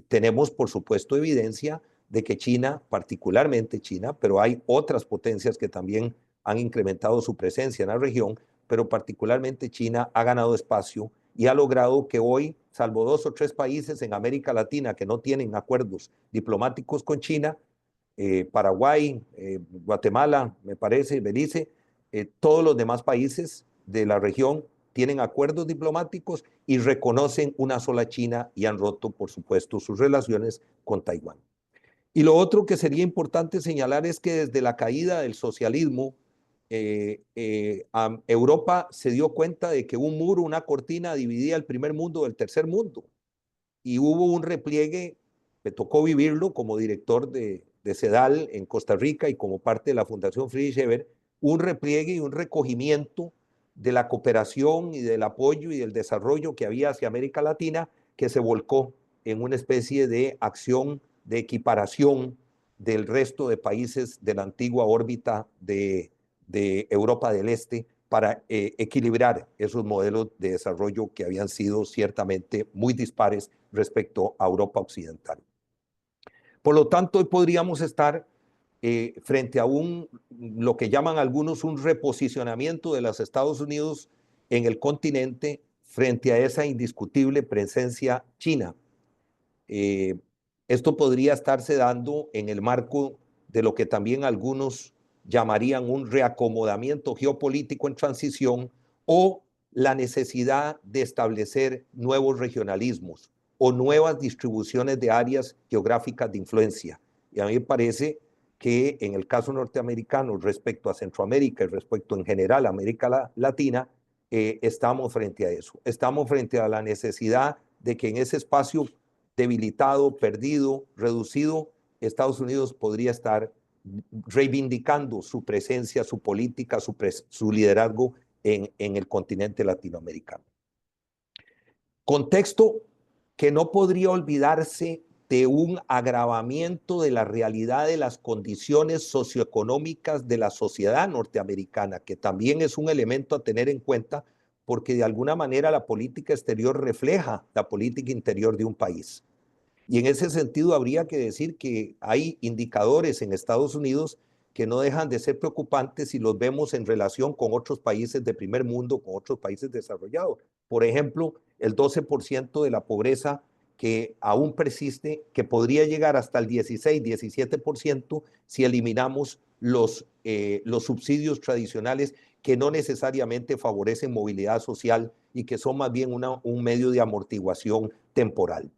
tenemos, por supuesto, evidencia de que China, particularmente China, pero hay otras potencias que también han incrementado su presencia en la región, pero particularmente China ha ganado espacio y ha logrado que hoy, salvo 2 o 3 países en América Latina que no tienen acuerdos diplomáticos con China, Paraguay, Guatemala, me parece, Belice, todos los demás países de la región tienen acuerdos diplomáticos y reconocen una sola China, y han roto, por supuesto, sus relaciones con Taiwán. Y lo otro que sería importante señalar es que desde la caída del socialismo, Europa se dio cuenta de que un muro, una cortina, dividía el primer mundo del tercer mundo, y hubo un repliegue. Me tocó vivirlo como director de CEDAL en Costa Rica y como parte de la Fundación Friedrich Ebert, un repliegue y un recogimiento de la cooperación y del apoyo y del desarrollo que había hacia América Latina, que se volcó en una especie de acción de equiparación del resto de países de la antigua órbita de Europa del Este, para equilibrar esos modelos de desarrollo que habían sido ciertamente muy dispares respecto a Europa Occidental. Por lo tanto, hoy podríamos estar frente a lo que llaman algunos un reposicionamiento de los Estados Unidos en el continente frente a esa indiscutible presencia china. Esto podría estarse dando en el marco de lo que también algunos llamarían un reacomodamiento geopolítico en transición, o la necesidad de establecer nuevos regionalismos o nuevas distribuciones de áreas geográficas de influencia. Y a mí me parece que en el caso norteamericano, respecto a Centroamérica y respecto en general a América Latina, estamos frente a eso. Estamos frente a la necesidad de que en ese espacio debilitado, perdido, reducido, Estados Unidos podría estar reivindicando su presencia, su política, su liderazgo en el continente latinoamericano. Contexto que no podría olvidarse de un agravamiento de la realidad de las condiciones socioeconómicas de la sociedad norteamericana, que también es un elemento a tener en cuenta porque de alguna manera la política exterior refleja la política interior de un país. Y en ese sentido habría que decir que hay indicadores en Estados Unidos que no dejan de ser preocupantes si los vemos en relación con otros países de primer mundo, con otros países desarrollados. Por ejemplo, el 12% de la pobreza que aún persiste, que podría llegar hasta el 16, 17% si eliminamos los subsidios tradicionales que no necesariamente favorecen movilidad social y que son más bien un medio de amortiguación temporal.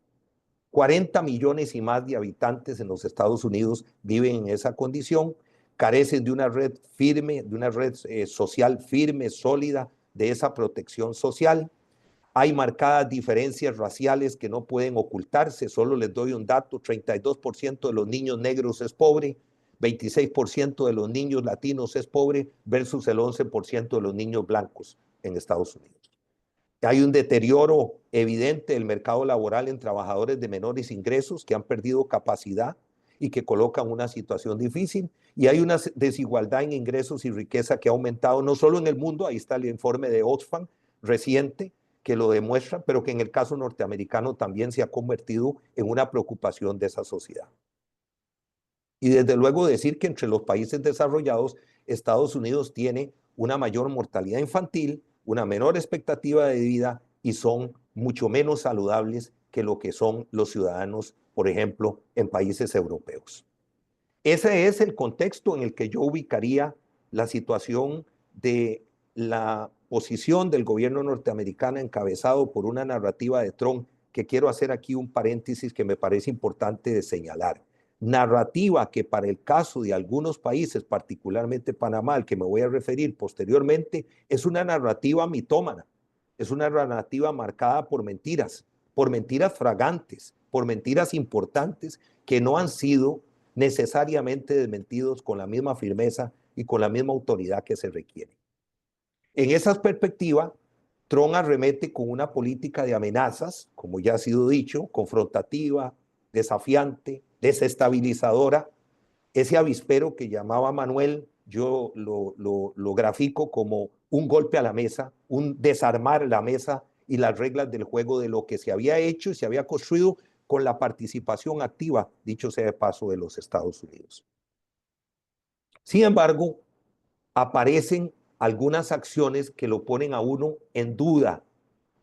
40 millones y más de habitantes en los Estados Unidos viven en esa condición, carecen de una red firme, de una red social firme, sólida, de esa protección social. Hay marcadas diferencias raciales que no pueden ocultarse. Solo les doy un dato: 32% de los niños negros es pobre, 26% de los niños latinos es pobre versus el 11% de los niños blancos en Estados Unidos. Hay un deterioro evidente del mercado laboral en trabajadores de menores ingresos que han perdido capacidad y que colocan una situación difícil. Y hay una desigualdad en ingresos y riqueza que ha aumentado no solo en el mundo, ahí está el informe de Oxfam reciente que lo demuestra, pero que en el caso norteamericano también se ha convertido en una preocupación de esa sociedad. Y desde luego decir que entre los países desarrollados, Estados Unidos tiene una mayor mortalidad infantil, una menor expectativa de vida y son mucho menos saludables que lo que son los ciudadanos, por ejemplo, en países europeos. Ese es el contexto en el que yo ubicaría la situación de la posición del gobierno norteamericano encabezado por una narrativa de Trump, que quiero hacer aquí un paréntesis que me parece importante de señalar. Narrativa que para el caso de algunos países, particularmente Panamá, al que me voy a referir posteriormente, es una narrativa mitómana, es una narrativa marcada por mentiras fragantes, por mentiras importantes que no han sido necesariamente desmentidos con la misma firmeza y con la misma autoridad que se requiere. En esa perspectiva, Trump arremete con una política de amenazas, como ya ha sido dicho, confrontativa, desafiante, desestabilizadora. Ese avispero que llamaba Manuel, yo lo grafico como un golpe a la mesa, un desarmar la mesa y las reglas del juego de lo que se había hecho y se había construido con la participación activa, dicho sea de paso, de los Estados Unidos. Sin embargo, aparecen algunas acciones que lo ponen a uno en duda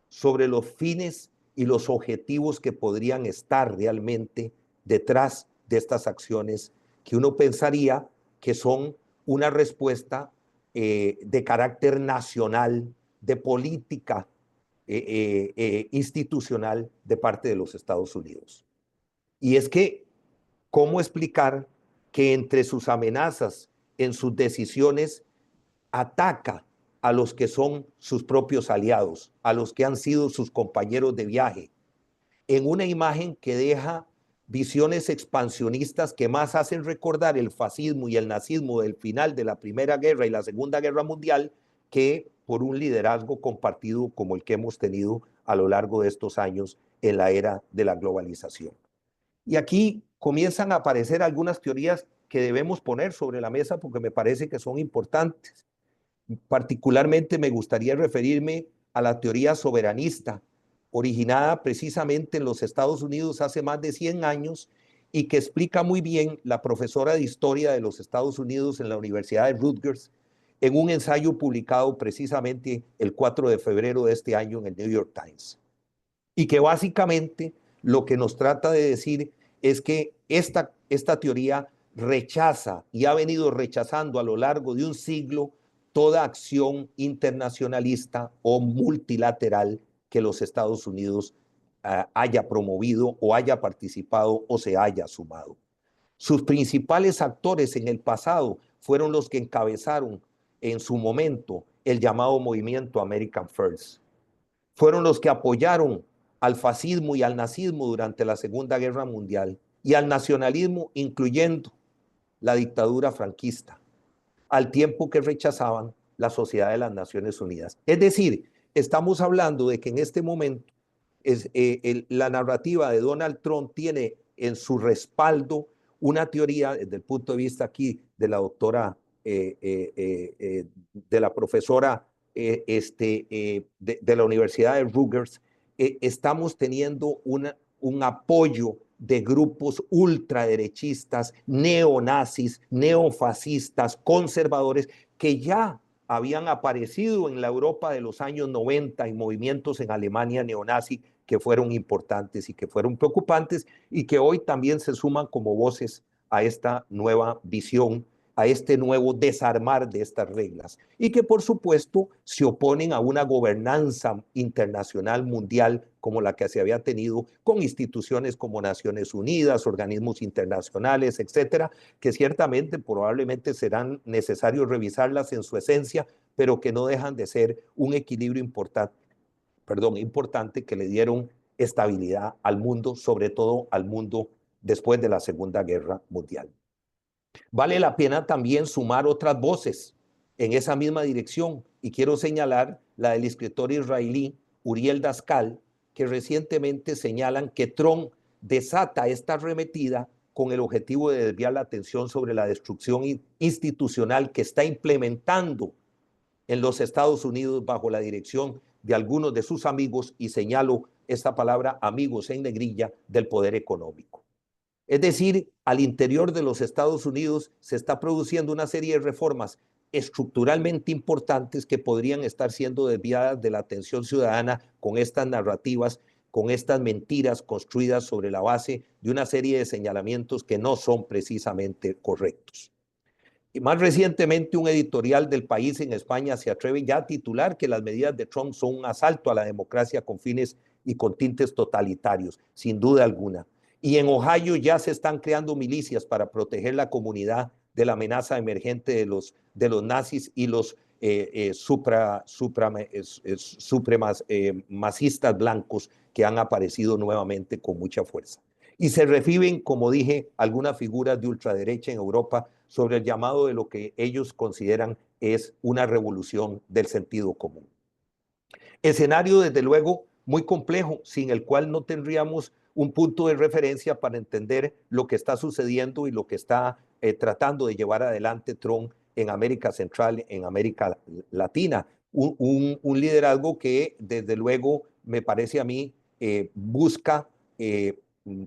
sobre los fines y los objetivos que podrían estar realmente detrás de estas acciones, que uno pensaría que son una respuesta de carácter nacional, de política institucional de parte de los Estados Unidos. Y es que, ¿cómo explicar que entre sus amenazas, en sus decisiones, ataca a los que son sus propios aliados, a los que han sido sus compañeros de viaje, en una imagen que deja visiones expansionistas que más hacen recordar el fascismo y el nazismo del final de la Primera Guerra y la Segunda Guerra Mundial, que por un liderazgo compartido como el que hemos tenido a lo largo de estos años en la era de la globalización? Y aquí comienzan a aparecer algunas teorías que debemos poner sobre la mesa porque me parece que son importantes. Particularmente me gustaría referirme a la teoría soberanista, originada precisamente en los Estados Unidos hace más de 100 años y que explica muy bien la profesora de historia de los Estados Unidos en la Universidad de Rutgers en un ensayo publicado precisamente el 4 de febrero de este año en el New York Times. Y que básicamente lo que nos trata de decir es que esta teoría rechaza y ha venido rechazando a lo largo de un siglo toda acción internacionalista o multilateral que los Estados Unidos haya promovido o haya participado o se haya sumado. Sus principales actores en el pasado fueron los que encabezaron en su momento el llamado movimiento American First. Fueron los que apoyaron al fascismo y al nazismo durante la Segunda Guerra Mundial y al nacionalismo, incluyendo la dictadura franquista, al tiempo que rechazaban la Sociedad de las Naciones Unidas. Es decir, estamos hablando de que en este momento la narrativa de Donald Trump tiene en su respaldo una teoría desde el punto de vista aquí de la doctora, de la profesora de la Universidad de Rutgers. Estamos teniendo un apoyo de grupos ultraderechistas, neonazis, neofascistas, conservadores, que ya habían aparecido en la Europa de los años 90 y movimientos en Alemania neonazi que fueron importantes y que fueron preocupantes y que hoy también se suman como voces a esta nueva visión, a este nuevo desarmar de estas reglas y que por supuesto se oponen a una gobernanza internacional mundial como la que se había tenido con instituciones como Naciones Unidas, organismos internacionales, etcétera, que ciertamente probablemente serán necesarios revisarlas en su esencia, pero que no dejan de ser un equilibrio importante que le dieron estabilidad al mundo, sobre todo al mundo después de la Segunda Guerra Mundial. Vale la pena también sumar otras voces en esa misma dirección y quiero señalar la del escritor israelí Uriel Daskal, que recientemente señalan que Trump desata esta arremetida con el objetivo de desviar la atención sobre la destrucción institucional que está implementando en los Estados Unidos bajo la dirección de algunos de sus amigos, y señalo esta palabra amigos en negrilla, del poder económico. Es decir, al interior de los Estados Unidos se está produciendo una serie de reformas estructuralmente importantes que podrían estar siendo desviadas de la atención ciudadana con estas narrativas, con estas mentiras construidas sobre la base de una serie de señalamientos que no son precisamente correctos. Y más recientemente, un editorial del País en España se atreve ya a titular que las medidas de Trump son un asalto a la democracia con fines y con tintes totalitarios, sin duda alguna. Y en Ohio ya se están creando milicias para proteger la comunidad de la amenaza emergente de los nazis y los supremacistas blancos que han aparecido nuevamente con mucha fuerza. Y se reviven, como dije, algunas figuras de ultraderecha en Europa sobre el llamado de lo que ellos consideran es una revolución del sentido común. Escenario, desde luego, muy complejo, sin el cual no tendríamos un punto de referencia para entender lo que está sucediendo y lo que está tratando de llevar adelante Trump en América Central, en América Latina. Un liderazgo que, desde luego, me parece a mí, busca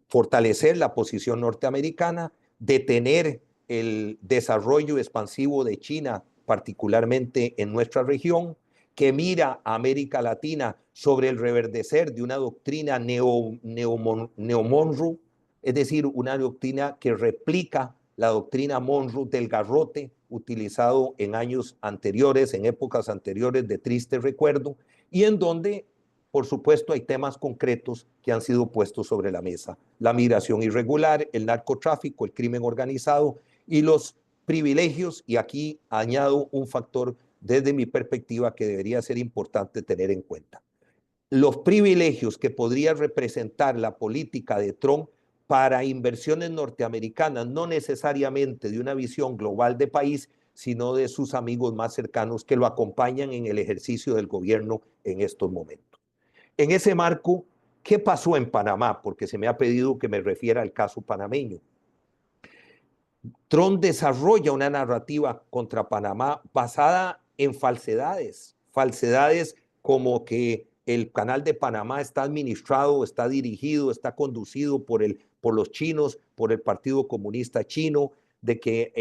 fortalecer la posición norteamericana, detener el desarrollo expansivo de China, particularmente en nuestra región, que mira a América Latina sobre el reverdecer de una doctrina neo-Monroe, es decir, una doctrina que replica la doctrina Monroe del garrote, utilizado en años anteriores, en épocas anteriores de triste recuerdo, y en donde, por supuesto, hay temas concretos que han sido puestos sobre la mesa: la migración irregular, el narcotráfico, el crimen organizado y los privilegios, y aquí añado un factor desde mi perspectiva que debería ser importante tener en cuenta: los privilegios que podría representar la política de Trump para inversiones norteamericanas, no necesariamente de una visión global de país, sino de sus amigos más cercanos que lo acompañan en el ejercicio del gobierno en estos momentos. En ese marco, ¿qué pasó en Panamá? Porque se me ha pedido que me refiera al caso panameño. Trump desarrolla una narrativa contra Panamá basada en falsedades como que el canal de Panamá está administrado, está dirigido, está conducido por los chinos, por el Partido Comunista Chino, de que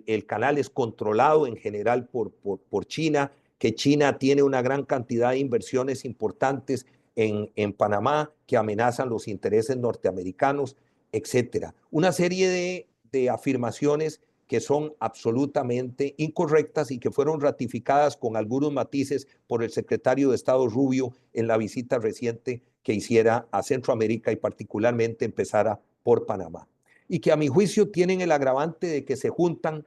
el canal es controlado en general por China, que China tiene una gran cantidad de inversiones importantes en Panamá que amenazan los intereses norteamericanos, etcétera. Una serie de afirmaciones que son absolutamente incorrectas y que fueron ratificadas con algunos matices por el secretario de Estado Rubio en la visita reciente que hiciera a Centroamérica y particularmente empezara por Panamá. Y que a mi juicio tienen el agravante de que se juntan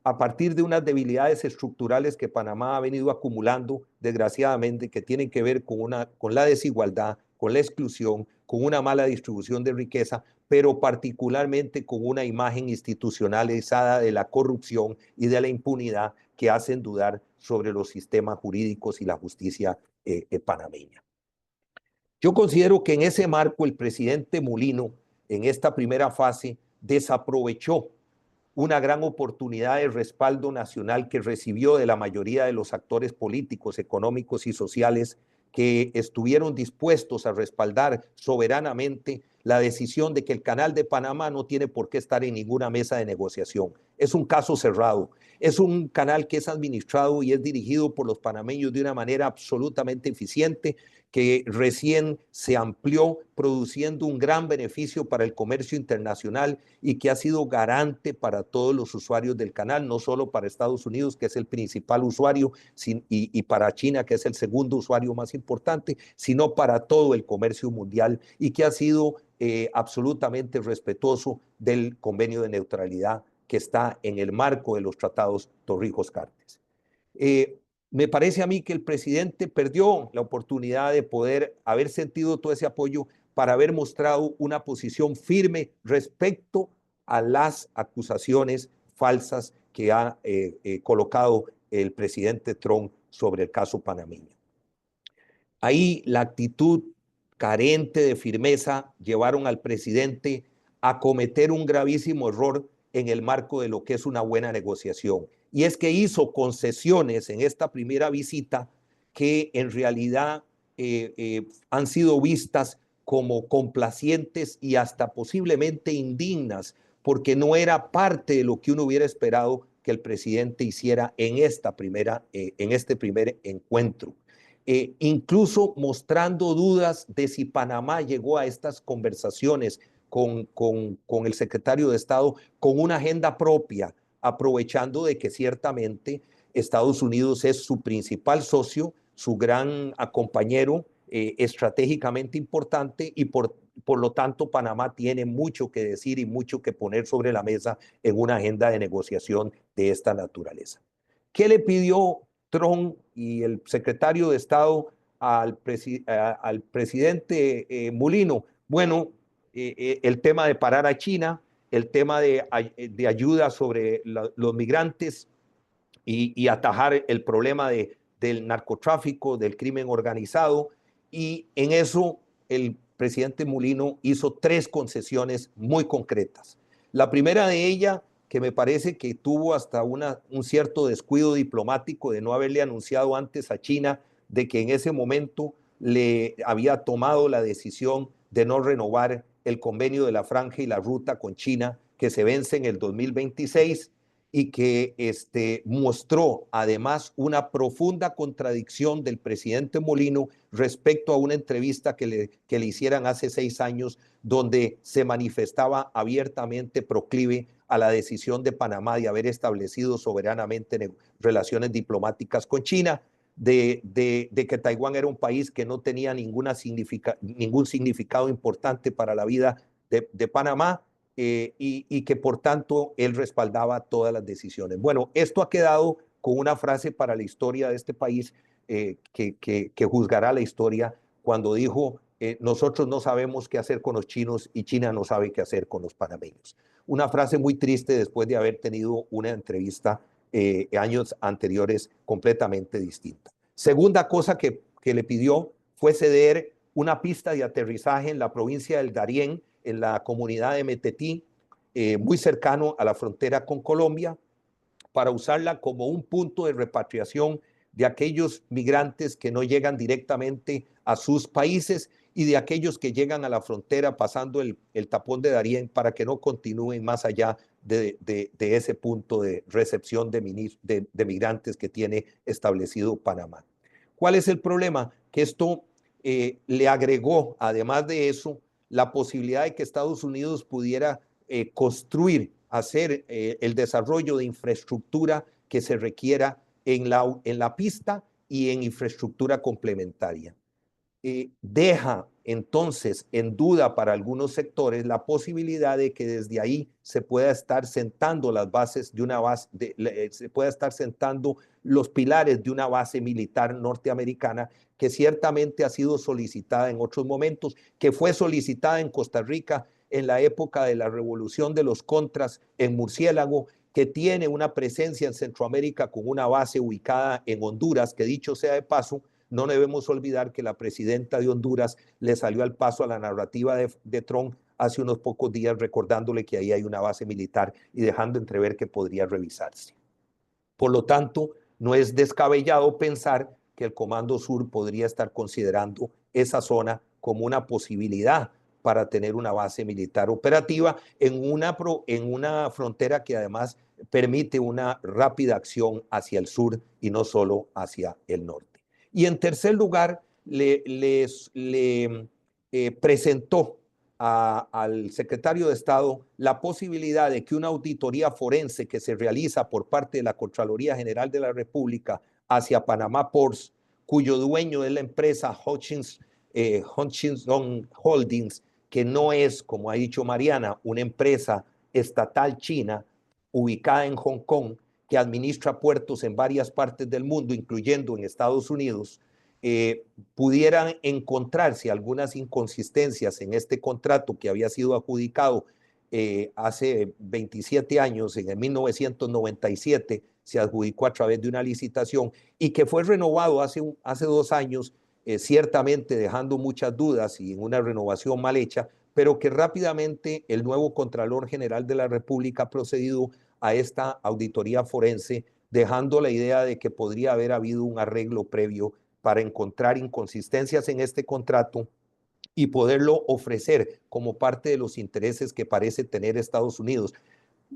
a partir de unas debilidades estructurales que Panamá ha venido acumulando, desgraciadamente, que tienen que ver con la desigualdad, con la exclusión, con una mala distribución de riqueza, pero particularmente con una imagen institucionalizada de la corrupción y de la impunidad que hacen dudar sobre los sistemas jurídicos y la justicia panameña. Yo considero que en ese marco el presidente Mulino en esta primera fase desaprovechó una gran oportunidad de respaldo nacional que recibió de la mayoría de los actores políticos, económicos y sociales que estuvieron dispuestos a respaldar soberanamente la decisión de que el Canal de Panamá no tiene por qué estar en ninguna mesa de negociación. Es un caso cerrado, es un canal que es administrado y es dirigido por los panameños de una manera absolutamente eficiente, que recién se amplió, produciendo un gran beneficio para el comercio internacional y que ha sido garante para todos los usuarios del canal, no solo para Estados Unidos, que es el principal usuario, y para China, que es el segundo usuario más importante, sino para todo el comercio mundial, y que ha sido absolutamente respetuoso del convenio de neutralidad que está en el marco de los tratados Torrijos-Cartes. Me parece a mí que el presidente perdió la oportunidad de poder haber sentido todo ese apoyo para haber mostrado una posición firme respecto a las acusaciones falsas que ha colocado el presidente Trump sobre el caso panameño. Ahí la actitud carente de firmeza llevaron al presidente a cometer un gravísimo error en el marco de lo que es una buena negociación. Y es que hizo concesiones en esta primera visita que en realidad han sido vistas como complacientes y hasta posiblemente indignas, porque no era parte de lo que uno hubiera esperado que el presidente hiciera en este primer encuentro. Incluso mostrando dudas de si Panamá llegó a estas conversaciones con el secretario de Estado con una agenda propia, aprovechando de que ciertamente Estados Unidos es su principal socio, su gran compañero estratégicamente importante, y por lo tanto Panamá tiene mucho que decir y mucho que poner sobre la mesa en una agenda de negociación de esta naturaleza. ¿Qué le pidió Trump y el secretario de Estado al presidente Mulino? Bueno, el tema de parar a China, el tema de ayuda sobre los migrantes y atajar el problema del narcotráfico, del crimen organizado, y en eso el presidente Mulino hizo 3 concesiones muy concretas. La primera de ellas, que me parece que tuvo hasta un cierto descuido diplomático de no haberle anunciado antes a China de que en ese momento le había tomado la decisión de no renovar el convenio de la Franja y la Ruta con China, que se vence en el 2026, y que mostró además una profunda contradicción del presidente Mulino respecto a una entrevista que le hicieran hace 6 años, donde se manifestaba abiertamente proclive a la decisión de Panamá de haber establecido soberanamente relaciones diplomáticas con China, de que Taiwán era un país que no tenía ningún significado importante para la vida de Panamá, y que por tanto él respaldaba todas las decisiones. Bueno, esto ha quedado con una frase para la historia de este país, que juzgará la historia, cuando dijo: nosotros no sabemos qué hacer con los chinos y China no sabe qué hacer con los panameños. Una frase muy triste después de haber tenido una entrevista años anteriores completamente distinta. Segunda cosa que le pidió fue ceder una pista de aterrizaje en la provincia del Darién, en la comunidad de Metetí, muy cercano a la frontera con Colombia, para usarla como un punto de repatriación de aquellos migrantes que no llegan directamente a sus países y de aquellos que llegan a la frontera pasando el tapón de Darién, para que no continúen más allá de ese punto de recepción de migrantes que tiene establecido Panamá. ¿Cuál es el problema? Que esto le agregó, además de eso, la posibilidad de que Estados Unidos pudiera construir, hacer el desarrollo de infraestructura que se requiera en la pista y en infraestructura complementaria. Deja entonces en duda para algunos sectores la posibilidad de que desde ahí se pueda estar sentando las bases de una base, se pueda estar sentando los pilares de una base militar norteamericana, que ciertamente ha sido solicitada en otros momentos, que fue solicitada en Costa Rica en la época de la revolución de los contras en Murciélago, que tiene una presencia en Centroamérica con una base ubicada en Honduras, que dicho sea de paso, no debemos olvidar que la presidenta de Honduras le salió al paso a la narrativa de Trump hace unos pocos días recordándole que ahí hay una base militar y dejando entrever que podría revisarse. Por lo tanto, no es descabellado pensar que el Comando Sur podría estar considerando esa zona como una posibilidad para tener una base militar operativa en una frontera que además permite una rápida acción hacia el sur y no solo hacia el norte. Y en tercer lugar, le presentó al secretario de Estado la posibilidad de que una auditoría forense que se realiza por parte de la Contraloría General de la República hacia Panama Ports, cuyo dueño es la empresa Hutchison Holdings, que no es, como ha dicho Mariana, una empresa estatal china ubicada en Hong Kong, que administra puertos en varias partes del mundo, incluyendo en Estados Unidos, pudieran encontrarse algunas inconsistencias en este contrato que había sido adjudicado hace 27 años, en el 1997, se adjudicó a través de una licitación y que fue renovado hace 2 años, ciertamente dejando muchas dudas y en una renovación mal hecha, pero que rápidamente el nuevo Contralor General de la República ha procedido a esta auditoría forense, dejando la idea de que podría haber habido un arreglo previo para encontrar inconsistencias en este contrato y poderlo ofrecer como parte de los intereses que parece tener Estados Unidos.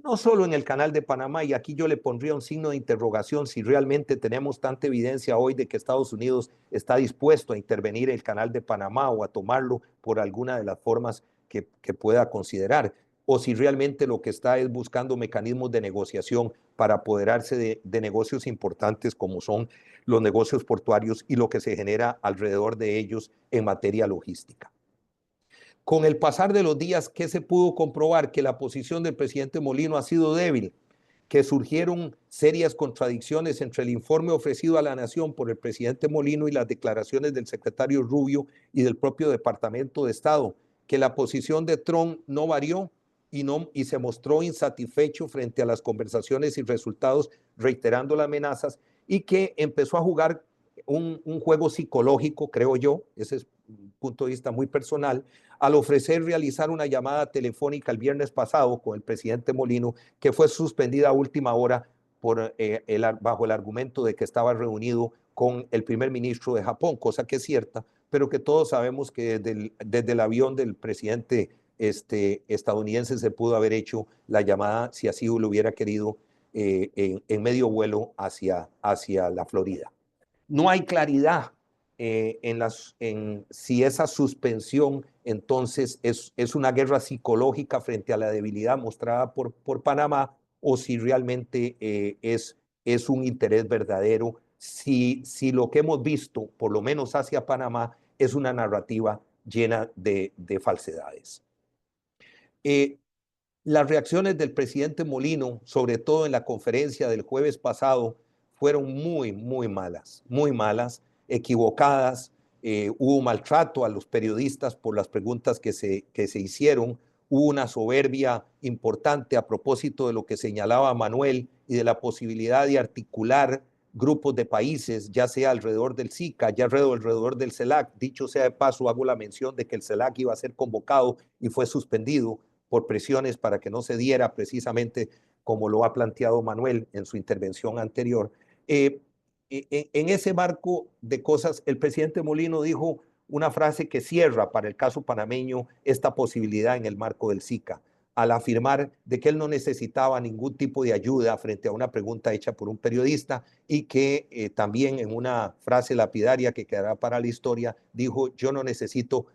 No solo en el Canal de Panamá, y aquí yo le pondría un signo de interrogación si realmente tenemos tanta evidencia hoy de que Estados Unidos está dispuesto a intervenir en el Canal de Panamá o a tomarlo por alguna de las formas que pueda considerar, o si realmente lo que está es buscando mecanismos de negociación para apoderarse de negocios importantes como son los negocios portuarios y lo que se genera alrededor de ellos en materia logística. Con el pasar de los días, ¿qué se pudo comprobar? Que la posición del presidente Molino ha sido débil, que surgieron serias contradicciones entre el informe ofrecido a la Nación por el presidente Molino y las declaraciones del secretario Rubio y del propio Departamento de Estado, que la posición de Trump no varió y se mostró insatisfecho frente a las conversaciones y resultados, reiterando las amenazas, y que empezó a jugar un juego psicológico, creo yo, ese es un punto de vista muy personal, al ofrecer realizar una llamada telefónica el viernes pasado con el presidente Molino, que fue suspendida a última hora bajo el argumento de que estaba reunido con el primer ministro de Japón, cosa que es cierta, pero que todos sabemos que desde el avión del presidente estadounidense se pudo haber hecho la llamada, si así lo hubiera querido, en medio vuelo hacia la Florida. No hay claridad en si esa suspensión entonces es una guerra psicológica frente a la debilidad mostrada por Panamá o si realmente es un interés verdadero, si lo que hemos visto, por lo menos hacia Panamá, es una narrativa llena de falsedades. Las reacciones del presidente Molino, sobre todo en la conferencia del jueves pasado, fueron muy malas, equivocadas. Hubo maltrato a los periodistas por las preguntas que se hicieron. Hubo una soberbia importante a propósito de lo que señalaba Manuel y de la posibilidad de articular grupos de países, ya sea alrededor del SICA, ya alrededor del CELAC. Dicho sea de paso, hago la mención de que el CELAC iba a ser convocado y fue suspendido por presiones para que no se diera precisamente como lo ha planteado Manuel en su intervención anterior. En ese marco de cosas, el presidente Molino dijo una frase que cierra para el caso panameño esta posibilidad en el marco del SICA, al afirmar de que él no necesitaba ningún tipo de ayuda frente a una pregunta hecha por un periodista y que también en una frase lapidaria que quedará para la historia dijo: yo no necesito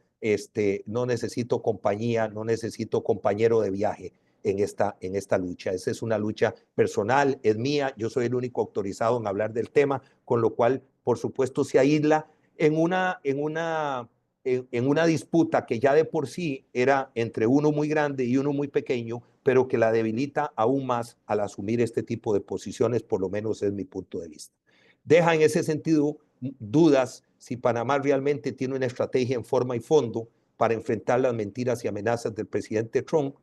compañía, no necesito compañero de viaje en esta lucha. Esa es una lucha personal, es mía, yo soy el único autorizado en hablar del tema, con lo cual, por supuesto, se aísla en una disputa que ya de por sí era entre uno muy grande y uno muy pequeño, pero que la debilita aún más al asumir este tipo de posiciones, por lo menos es mi punto de vista. Deja en ese sentido dudas si Panamá realmente tiene una estrategia en forma y fondo para enfrentar las mentiras y amenazas del presidente Trump.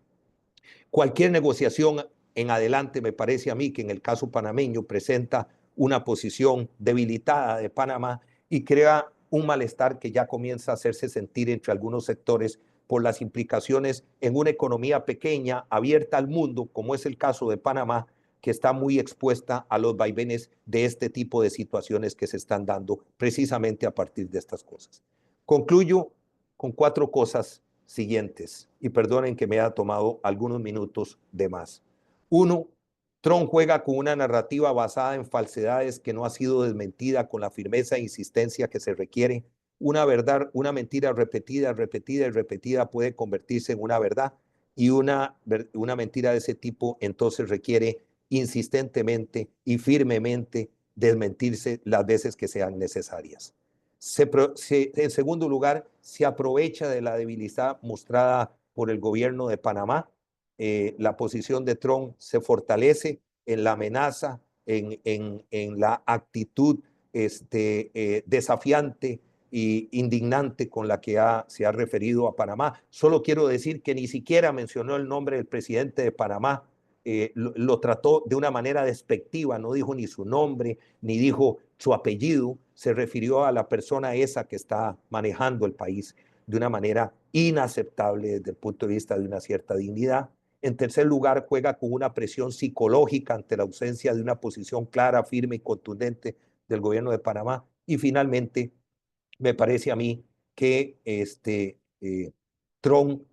Cualquier negociación en adelante, me parece a mí que en el caso panameño presenta una posición debilitada de Panamá y crea un malestar que ya comienza a hacerse sentir entre algunos sectores por las implicaciones en una economía pequeña, abierta al mundo, como es el caso de Panamá, que está muy expuesta a los vaivenes de este tipo de situaciones que se están dando precisamente a partir de estas cosas. Concluyo con 4 cosas siguientes, y perdonen que me haya tomado algunos minutos de más. 1, Trump juega con una narrativa basada en falsedades que no ha sido desmentida con la firmeza e insistencia que se requiere. Una verdad, una mentira repetida, repetida y repetida puede convertirse en una verdad, y una mentira de ese tipo entonces requiere insistentemente y firmemente desmentirse las veces que sean necesarias. En segundo lugar, se aprovecha de la debilidad mostrada por el gobierno de Panamá. La posición de Trump se fortalece en la amenaza, en la actitud desafiante e indignante con la que se ha referido a Panamá. Solo quiero decir que ni siquiera mencionó el nombre del presidente de Panamá. Lo trató de una manera despectiva, no dijo ni su nombre, ni dijo su apellido, se refirió a la persona esa que está manejando el país de una manera inaceptable desde el punto de vista de una cierta dignidad. En tercer lugar, juega con una presión psicológica ante la ausencia de una posición clara, firme y contundente del gobierno de Panamá. Y finalmente, me parece a mí que Trump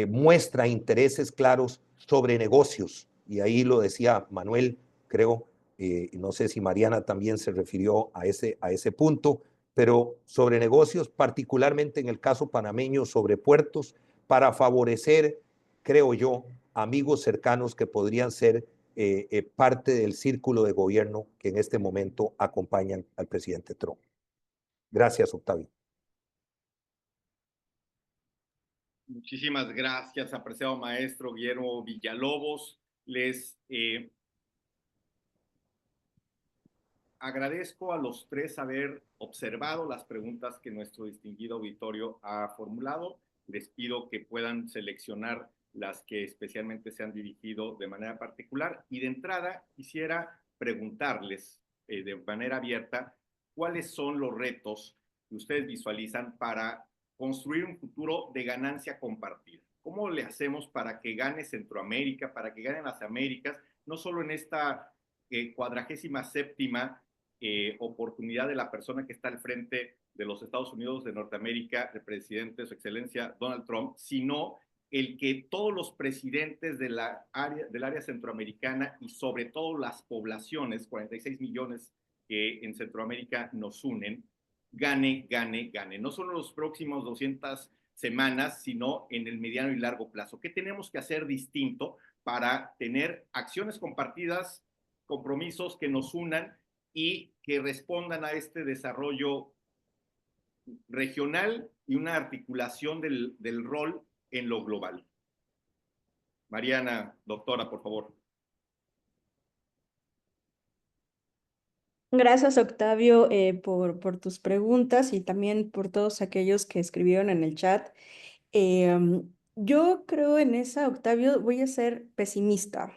muestra intereses claros sobre negocios, y ahí lo decía Manuel, creo, no sé si Mariana también se refirió a ese punto, pero sobre negocios, particularmente en el caso panameño, sobre puertos, para favorecer, creo yo, amigos cercanos que podrían ser parte del círculo de gobierno que en este momento acompañan al presidente Trump. Gracias, Octavio. Muchísimas gracias, apreciado maestro Guillermo Villalobos. Les agradezco a los 3 haber observado las preguntas que nuestro distinguido auditorio ha formulado. Les pido que puedan seleccionar las que especialmente se han dirigido de manera particular. Y de entrada quisiera preguntarles de manera abierta cuáles son los retos que ustedes visualizan para construir un futuro de ganancia compartida. ¿Cómo le hacemos para que gane Centroamérica, para que ganen las Américas, no solo en esta 47ª oportunidad de la persona que está al frente de los Estados Unidos de Norteamérica, el presidente, su excelencia Donald Trump, sino el que todos los presidentes del área centroamericana y sobre todo las poblaciones, 46 millones que en Centroamérica nos unen, gane. No solo en los próximos 200 semanas, sino en el mediano y largo plazo. ¿Qué tenemos que hacer distinto para tener acciones compartidas, compromisos que nos unan y que respondan a este desarrollo regional y una articulación del rol en lo global? Mariana, doctora, por favor. Gracias, Octavio, por tus preguntas y también por todos aquellos que escribieron en el chat. Yo creo en esa, Octavio, voy a ser pesimista.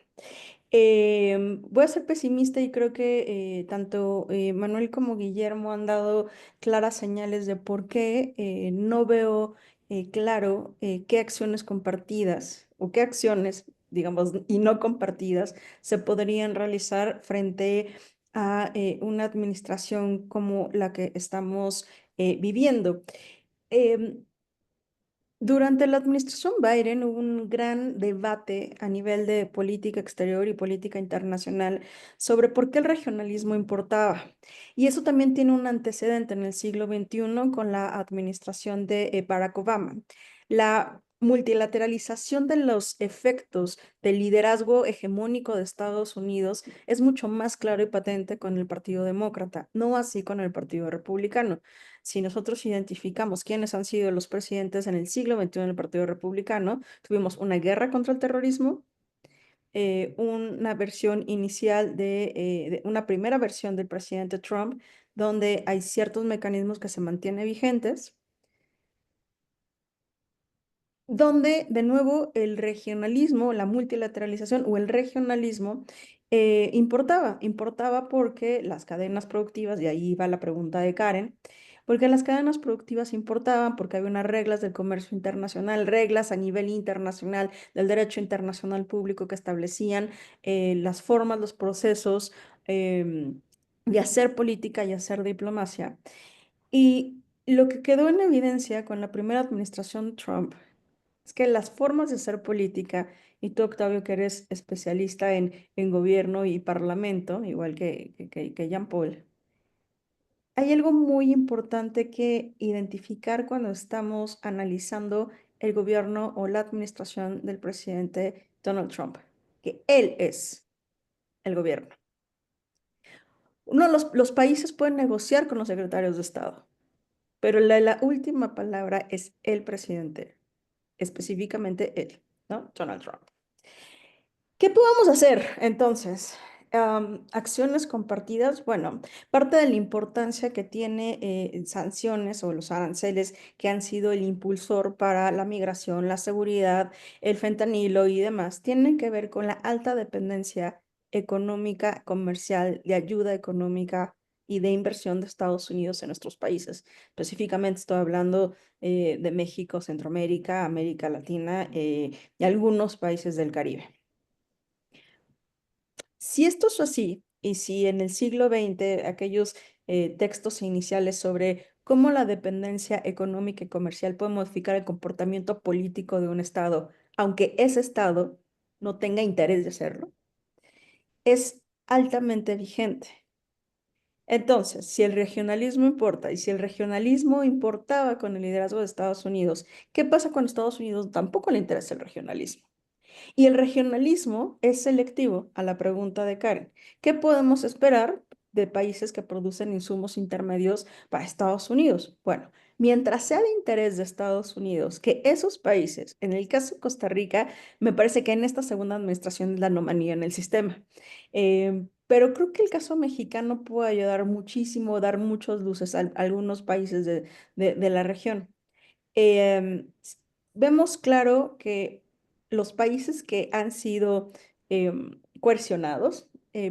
Voy a ser pesimista y creo que tanto Manuel como Guillermo han dado claras señales de por qué no veo claro qué acciones compartidas o qué acciones, digamos, y no compartidas se podrían realizar frente a una administración como la que estamos viviendo. Durante la administración Biden hubo un gran debate a nivel de política exterior y política internacional sobre por qué el regionalismo importaba. Y eso también tiene un antecedente en el siglo XXI con la administración de Barack Obama. La multilateralización de los efectos del liderazgo hegemónico de Estados Unidos es mucho más claro y patente con el Partido Demócrata, no así con el Partido Republicano. Si nosotros identificamos quiénes han sido los presidentes en el siglo XXI en el Partido Republicano, tuvimos una guerra contra el terrorismo, una versión inicial una primera versión del presidente Trump, donde hay ciertos mecanismos que se mantienen vigentes, donde de nuevo el regionalismo, la multilateralización o el regionalismo importaba porque las cadenas productivas, y ahí va la pregunta de Karen, porque las cadenas productivas importaban, porque había unas reglas del comercio internacional, reglas a nivel internacional del derecho internacional público que establecían las formas, los procesos de hacer política y hacer diplomacia. Y lo que quedó en evidencia con la primera administración de Trump es que las formas de hacer política, y tú, Octavio, que eres especialista en gobierno y parlamento, igual que Jean Paul, hay algo muy importante que identificar cuando estamos analizando el gobierno o la administración del presidente Donald Trump, que él es el gobierno. Los países pueden negociar con los secretarios de Estado, pero la última palabra es el presidente, específicamente él, ¿no? Donald Trump. ¿Qué podemos hacer entonces? Acciones compartidas. Bueno, parte de la importancia que tiene sanciones o los aranceles que han sido el impulsor para la migración, la seguridad, el fentanilo y demás, tienen que ver con la alta dependencia económica, comercial, de ayuda económica y de inversión de Estados Unidos en nuestros países. Específicamente estoy hablando de México, Centroamérica, América Latina y algunos países del Caribe. Si esto es así, y si en el siglo XX aquellos textos iniciales sobre cómo la dependencia económica y comercial puede modificar el comportamiento político de un Estado, aunque ese Estado no tenga interés de hacerlo, es altamente vigente. Entonces, si el regionalismo importa y si el regionalismo importaba con el liderazgo de Estados Unidos, ¿qué pasa cuando a Estados Unidos tampoco le interesa el regionalismo? Y el regionalismo es selectivo a la pregunta de Karen. ¿Qué podemos esperar de países que producen insumos intermedios para Estados Unidos? Bueno, mientras sea de interés de Estados Unidos que esos países, en el caso de Costa Rica, me parece que en esta segunda administración es la anomalía en el sistema. Pero creo que el caso mexicano puede ayudar muchísimo, dar muchas luces a algunos países de la región. Em, Vemos claro que los países que han sido coercionados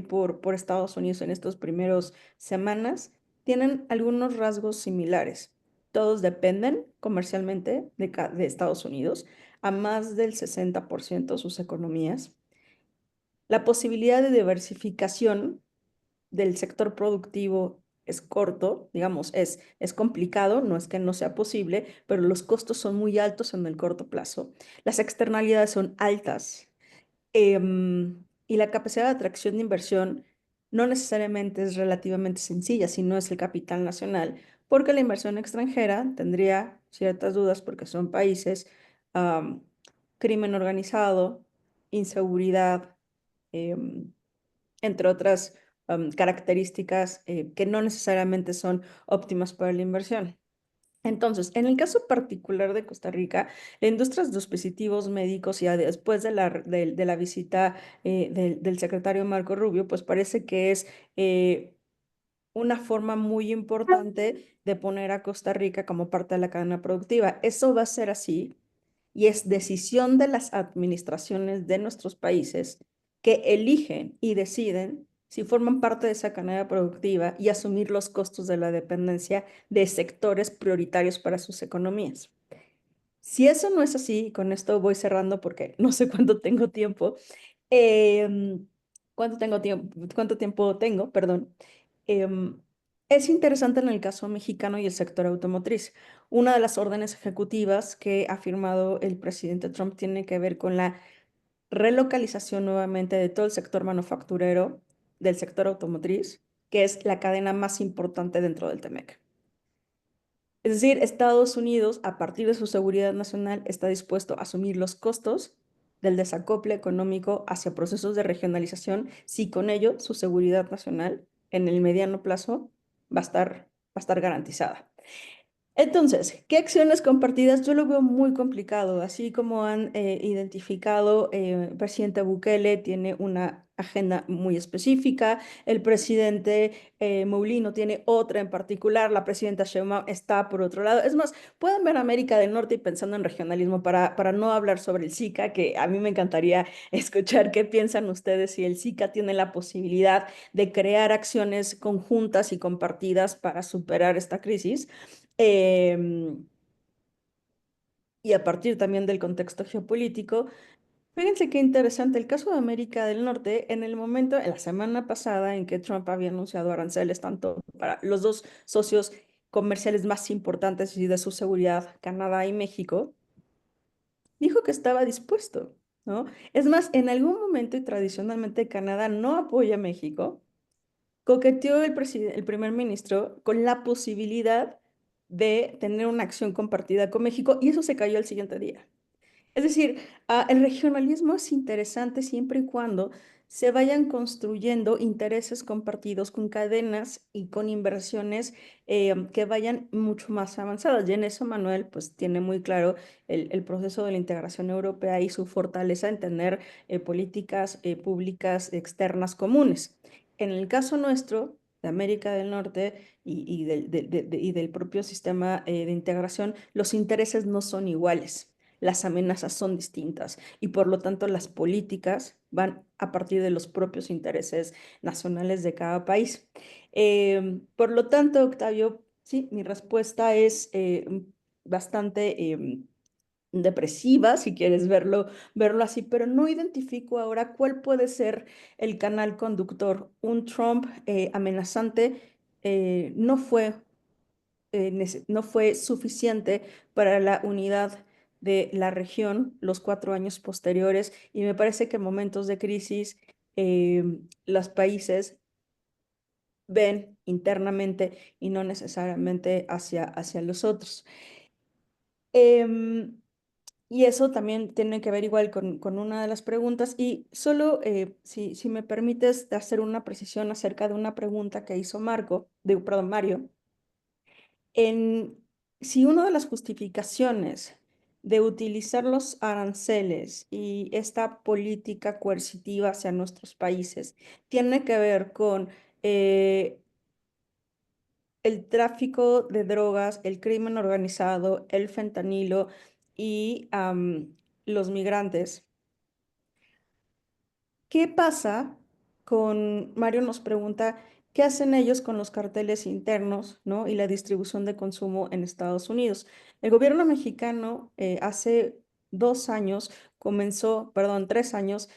por Estados Unidos en estos primeros semanas tienen algunos rasgos similares. Todos dependen comercialmente de Estados Unidos, a más del 60% de sus economías. La posibilidad de diversificación del sector productivo es corto, digamos, es complicado, no es que no sea posible, pero los costos son muy altos en el corto plazo. Las externalidades son altas y la capacidad de atracción de inversión no necesariamente es relativamente sencilla, si no es el capital nacional, porque la inversión extranjera tendría ciertas dudas porque son países, crimen organizado, inseguridad, entre otras características que no necesariamente son óptimas para la inversión. Entonces, en el caso particular de Costa Rica, la industria de los dispositivos médicos, ya después de la visita del secretario Marco Rubio, pues parece que es una forma muy importante de poner a Costa Rica como parte de la cadena productiva. Eso va a ser así y es decisión de las administraciones de nuestros países que eligen y deciden si forman parte de esa cadena productiva y asumir los costos de la dependencia de sectores prioritarios para sus economías. Si eso no es así, y con esto voy cerrando porque no sé cuánto tengo tiempo, cuánto tiempo tengo, perdón. Es interesante en el caso mexicano y el sector automotriz. Una de las órdenes ejecutivas que ha firmado el presidente Trump tiene que ver con la relocalización nuevamente de todo el sector manufacturero del sector automotriz, que es la cadena más importante dentro del TEMEC. Es decir, Estados Unidos, a partir de su seguridad nacional, está dispuesto a asumir los costos del desacople económico hacia procesos de regionalización, si con ello su seguridad nacional en el mediano plazo va a estar garantizada. Entonces, ¿qué acciones compartidas? Yo lo veo muy complicado, así como han identificado, el presidente Bukele tiene una agenda muy específica, el presidente Moulino tiene otra en particular, la presidenta Sheinbaum está por otro lado. Es más, pueden ver América del Norte y pensando en regionalismo para no hablar sobre el SICA, que a mí me encantaría escuchar qué piensan ustedes si el SICA tiene la posibilidad de crear acciones conjuntas y compartidas para superar esta crisis. Y a partir también del contexto geopolítico, fíjense qué interesante el caso de América del Norte, en el momento, en la semana pasada en que Trump había anunciado aranceles tanto para los dos socios comerciales más importantes y de su seguridad, Canadá y México, dijo que estaba dispuesto, ¿no? Es más, en algún momento y tradicionalmente Canadá no apoya a México, coqueteó el primer ministro con la posibilidad de tener una acción compartida con México y eso se cayó el siguiente día. Es decir, el regionalismo es interesante siempre y cuando se vayan construyendo intereses compartidos con cadenas y con inversiones que vayan mucho más avanzadas. Y en eso Manuel pues tiene muy claro el proceso de la integración europea y su fortaleza en tener políticas públicas externas comunes. En el caso nuestro, de América del Norte y del propio sistema de integración, los intereses no son iguales, las amenazas son distintas y por lo tanto las políticas van a partir de los propios intereses nacionales de cada país. Por lo tanto, Octavio, sí, mi respuesta es bastante depresiva, si quieres verlo así, pero no identifico ahora cuál puede ser el canal conductor. Un Trump amenazante no fue suficiente para la unidad de la región los 4 años posteriores y me parece que en momentos de crisis los países ven internamente y no necesariamente hacia los otros. Y eso también tiene que ver igual con una de las preguntas y solo si me permites hacer una precisión acerca de una pregunta que hizo Mario. Si una de las justificaciones de utilizar los aranceles y esta política coercitiva hacia nuestros países tiene que ver con el tráfico de drogas, el crimen organizado, el fentanilo y los migrantes. ¿Qué pasa Mario nos pregunta, ¿qué hacen ellos con los carteles internos, ¿no? y la distribución de consumo en Estados Unidos? El gobierno mexicano hace 2 años perdón, 3 años,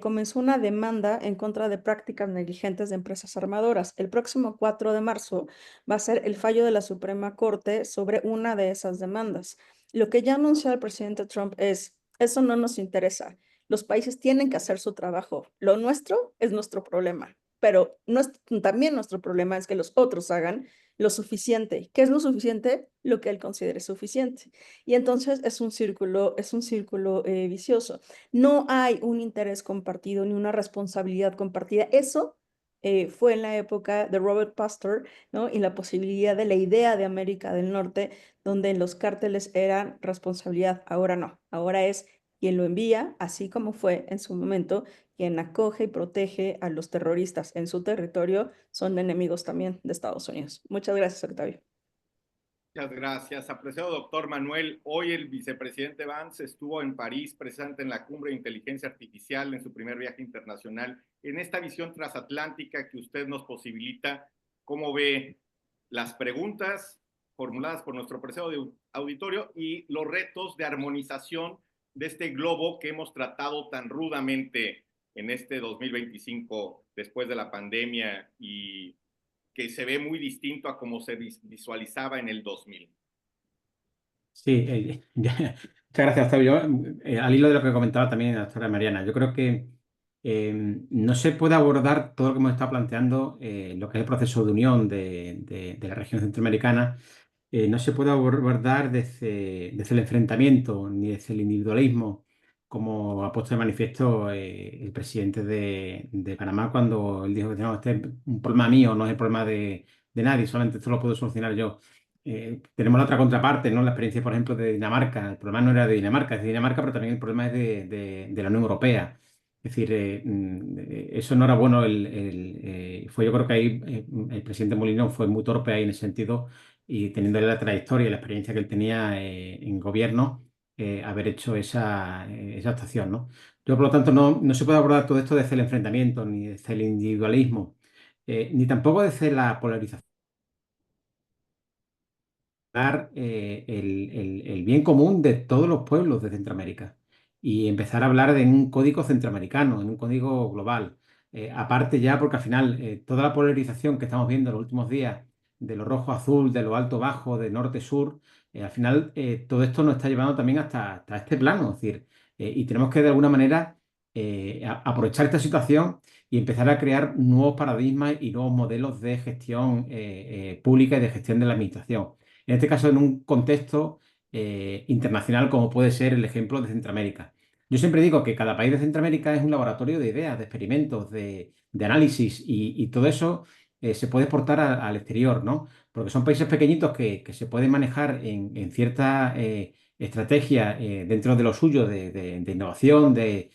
comenzó una demanda en contra de prácticas negligentes de empresas armadoras. El próximo 4 de marzo va a ser el fallo de la Suprema Corte sobre una de esas demandas. Lo que ya anunció el presidente Trump es, eso no nos interesa. Los países tienen que hacer su trabajo. Lo nuestro es nuestro problema, pero también nuestro problema es que los otros hagan lo suficiente. ¿Qué es lo suficiente? Lo que él considere suficiente. Y entonces es un círculo vicioso. No hay un interés compartido ni una responsabilidad compartida. Eso fue en la época de Robert Pastor, ¿no? y la posibilidad de la idea de América del Norte, donde los cárteles eran responsabilidad. Ahora no. Ahora es quien lo envía, así como fue en su momento, quien acoge y protege a los terroristas en su territorio, son enemigos también de Estados Unidos. Muchas gracias, Octavio. Muchas gracias. Apreciado doctor Manuel, hoy el vicepresidente Vance estuvo en París presente en la cumbre de inteligencia artificial en su primer viaje internacional. En esta visión transatlántica que usted nos posibilita, ¿cómo ve las preguntas formuladas por nuestro apreciado auditorio y los retos de armonización de este globo que hemos tratado tan rudamente en este 2025 después de la pandemia y que se ve muy distinto a como se visualizaba en el 2000? Sí, muchas gracias, Octavio. Al hilo de lo que comentaba también la doctora Mariana, yo creo que no se puede abordar todo lo que hemos estado planteando, lo que es el proceso de unión de la región centroamericana, no se puede abordar desde el enfrentamiento ni desde el individualismo, como ha puesto de manifiesto el presidente de Panamá cuando él dijo que no, este es un problema mío, no es el problema de nadie, solamente esto lo puedo solucionar yo. Tenemos la otra contraparte, ¿no? La experiencia, por ejemplo, de Dinamarca. El problema no era de Dinamarca, es de Dinamarca, pero también el problema es de la Unión Europea. Es decir, eso no era bueno. Yo creo que ahí el presidente Molinón fue muy torpe ahí en ese sentido y teniendo la trayectoria y la experiencia que él tenía en gobierno, haber hecho esa actuación, ¿no? Yo, por lo tanto, no se puede abordar todo esto desde el enfrentamiento, ni desde el individualismo, ni tampoco desde la polarización. El bien común de todos los pueblos de Centroamérica y empezar a hablar de un código centroamericano, en un código global. Aparte ya, porque al final toda la polarización que estamos viendo en los últimos días, de lo rojo-azul, de lo alto-bajo, de norte-sur, al final todo esto nos está llevando también hasta este plano. Es decir, y tenemos que de alguna manera aprovechar esta situación y empezar a crear nuevos paradigmas y nuevos modelos de gestión pública y de gestión de la administración. En este caso, en un contexto internacional como puede ser el ejemplo de Centroamérica. Yo siempre digo que cada país de Centroamérica es un laboratorio de ideas, de experimentos, de análisis y todo eso se puede exportar al exterior, ¿no? Porque son países pequeñitos que se pueden manejar en cierta estrategia dentro de lo suyo de innovación, de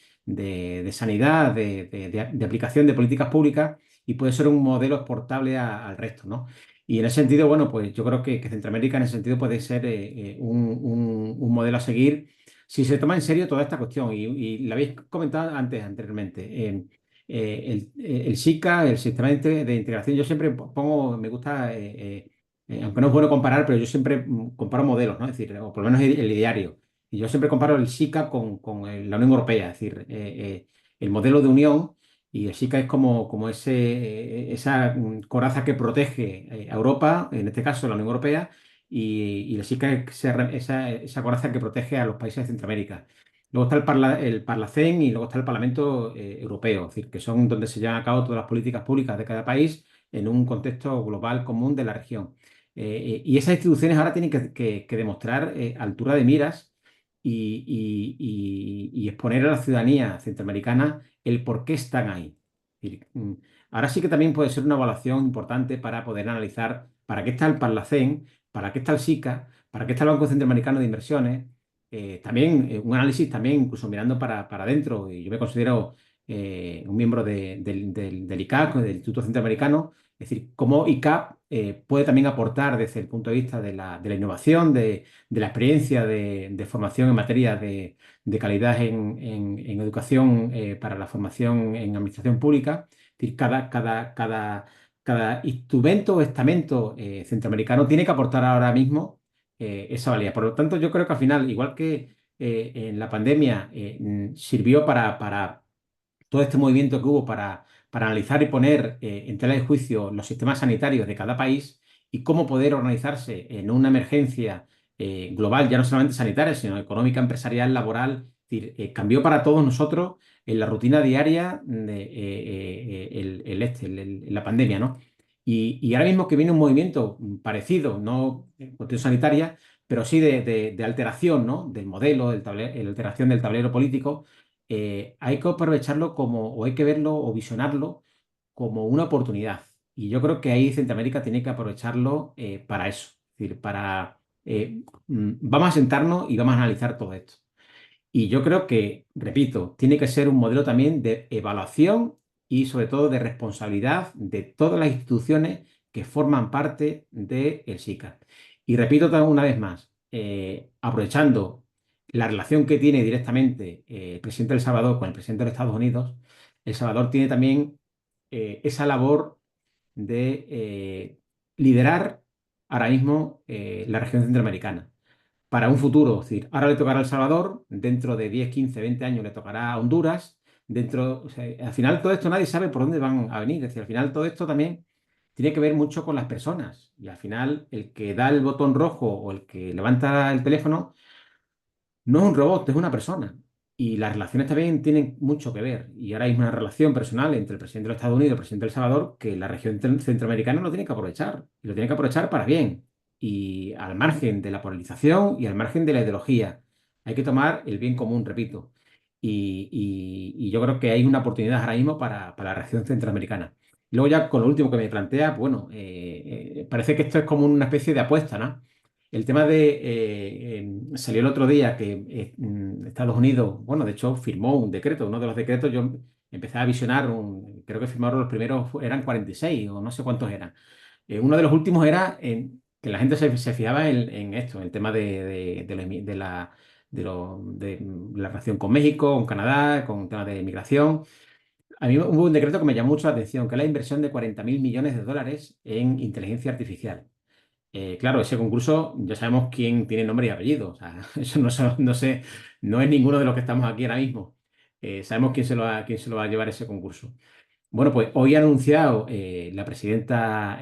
sanidad, de aplicación de políticas públicas y puede ser un modelo exportable al resto, ¿no? Y en ese sentido, bueno, pues yo creo que Centroamérica en ese sentido puede ser un modelo a seguir si se toma en serio toda esta cuestión. Y lo habéis comentado anteriormente. El SICA, el Sistema de Integración, yo siempre pongo, me gusta, aunque no es bueno comparar, pero yo siempre comparo modelos, ¿no? Es decir, o por lo menos el ideario. Y yo siempre comparo el SICA con la Unión Europea, es decir, el modelo de unión. Y el SICA es como esa coraza que protege a Europa, en este caso la Unión Europea, y el SICA es esa coraza que protege a los países de Centroamérica. Luego está el Parlacén y luego está el Parlamento Europeo, es decir, que son donde se llevan a cabo todas las políticas públicas de cada país en un contexto global común de la región. Y esas instituciones ahora tienen que demostrar altura de miras y exponer a la ciudadanía centroamericana el por qué están ahí. Es decir, ahora sí que también puede ser una evaluación importante para poder analizar para qué está el Parlacén, para qué está el SICA, para qué está el Banco Centroamericano de Inversiones. También un análisis, también incluso mirando para adentro. Y yo me considero un miembro del ICAP, del Instituto Centroamericano. Es decir, cómo ICAP puede también aportar desde el punto de vista de la innovación, de la experiencia de formación en materia de calidad en educación para la formación en administración pública. Es decir, cada instrumento o estamento centroamericano tiene que aportar ahora mismo esa valía. Por lo tanto, yo creo que al final, igual que en la pandemia sirvió para todo este movimiento que hubo para analizar y poner en tela de juicio los sistemas sanitarios de cada país y cómo poder organizarse en una emergencia global, ya no solamente sanitaria, sino económica, empresarial, laboral. Es decir, cambió para todos nosotros en la rutina diaria la pandemia, ¿no? Y ahora mismo que viene un movimiento parecido, no en cuestión sanitaria, pero sí de alteración, ¿no? Del modelo, la alteración del tablero político, hay que aprovecharlo o hay que verlo o visionarlo como una oportunidad. Y yo creo que ahí Centroamérica tiene que aprovecharlo para eso. Es decir, vamos a sentarnos y vamos a analizar todo esto. Y yo creo que, repito, tiene que ser un modelo también de evaluación y sobre todo de responsabilidad de todas las instituciones que forman parte del SICA. Y repito una vez más, aprovechando la relación que tiene directamente el presidente de El Salvador con el presidente de los Estados Unidos, El Salvador tiene también esa labor de liderar ahora mismo la región centroamericana para un futuro. Es decir, ahora le tocará a El Salvador, dentro de 10, 15, 20 años le tocará a Honduras, o sea, al final todo esto nadie sabe por dónde van a venir. Es decir, al final todo esto también tiene que ver mucho con las personas. Y al final el que da el botón rojo o el que levanta el teléfono no es un robot, es una persona. Y las relaciones también tienen mucho que ver. Y ahora hay una relación personal entre el presidente de los Estados Unidos y el presidente de El Salvador que la región centroamericana lo tiene que aprovechar. Y lo tiene que aprovechar para bien. Y al margen de la polarización y al margen de la ideología. Hay que tomar el bien común, repito. Y yo creo que hay una oportunidad ahora mismo para la región centroamericana. Y luego ya con lo último que me plantea, bueno, parece que esto es como una especie de apuesta, ¿no? el tema salió el otro día que Estados Unidos, bueno, de hecho firmó un decreto, uno de los decretos, yo empecé a visionar, creo que firmaron los primeros, eran 46 o no sé cuántos eran. Uno de los últimos era que la gente se fijaba en esto, en el tema de la relación con México, con Canadá, con temas de migración. A mí hubo un decreto que me llamó mucho la atención, que es la inversión de 40.000 millones de dólares en inteligencia artificial. Claro, ese concurso ya sabemos quién tiene nombre y apellido. O sea, eso no sé, no es ninguno de los que estamos aquí ahora mismo. Sabemos quién se lo va a llevar ese concurso. Bueno, pues hoy ha anunciado la presidenta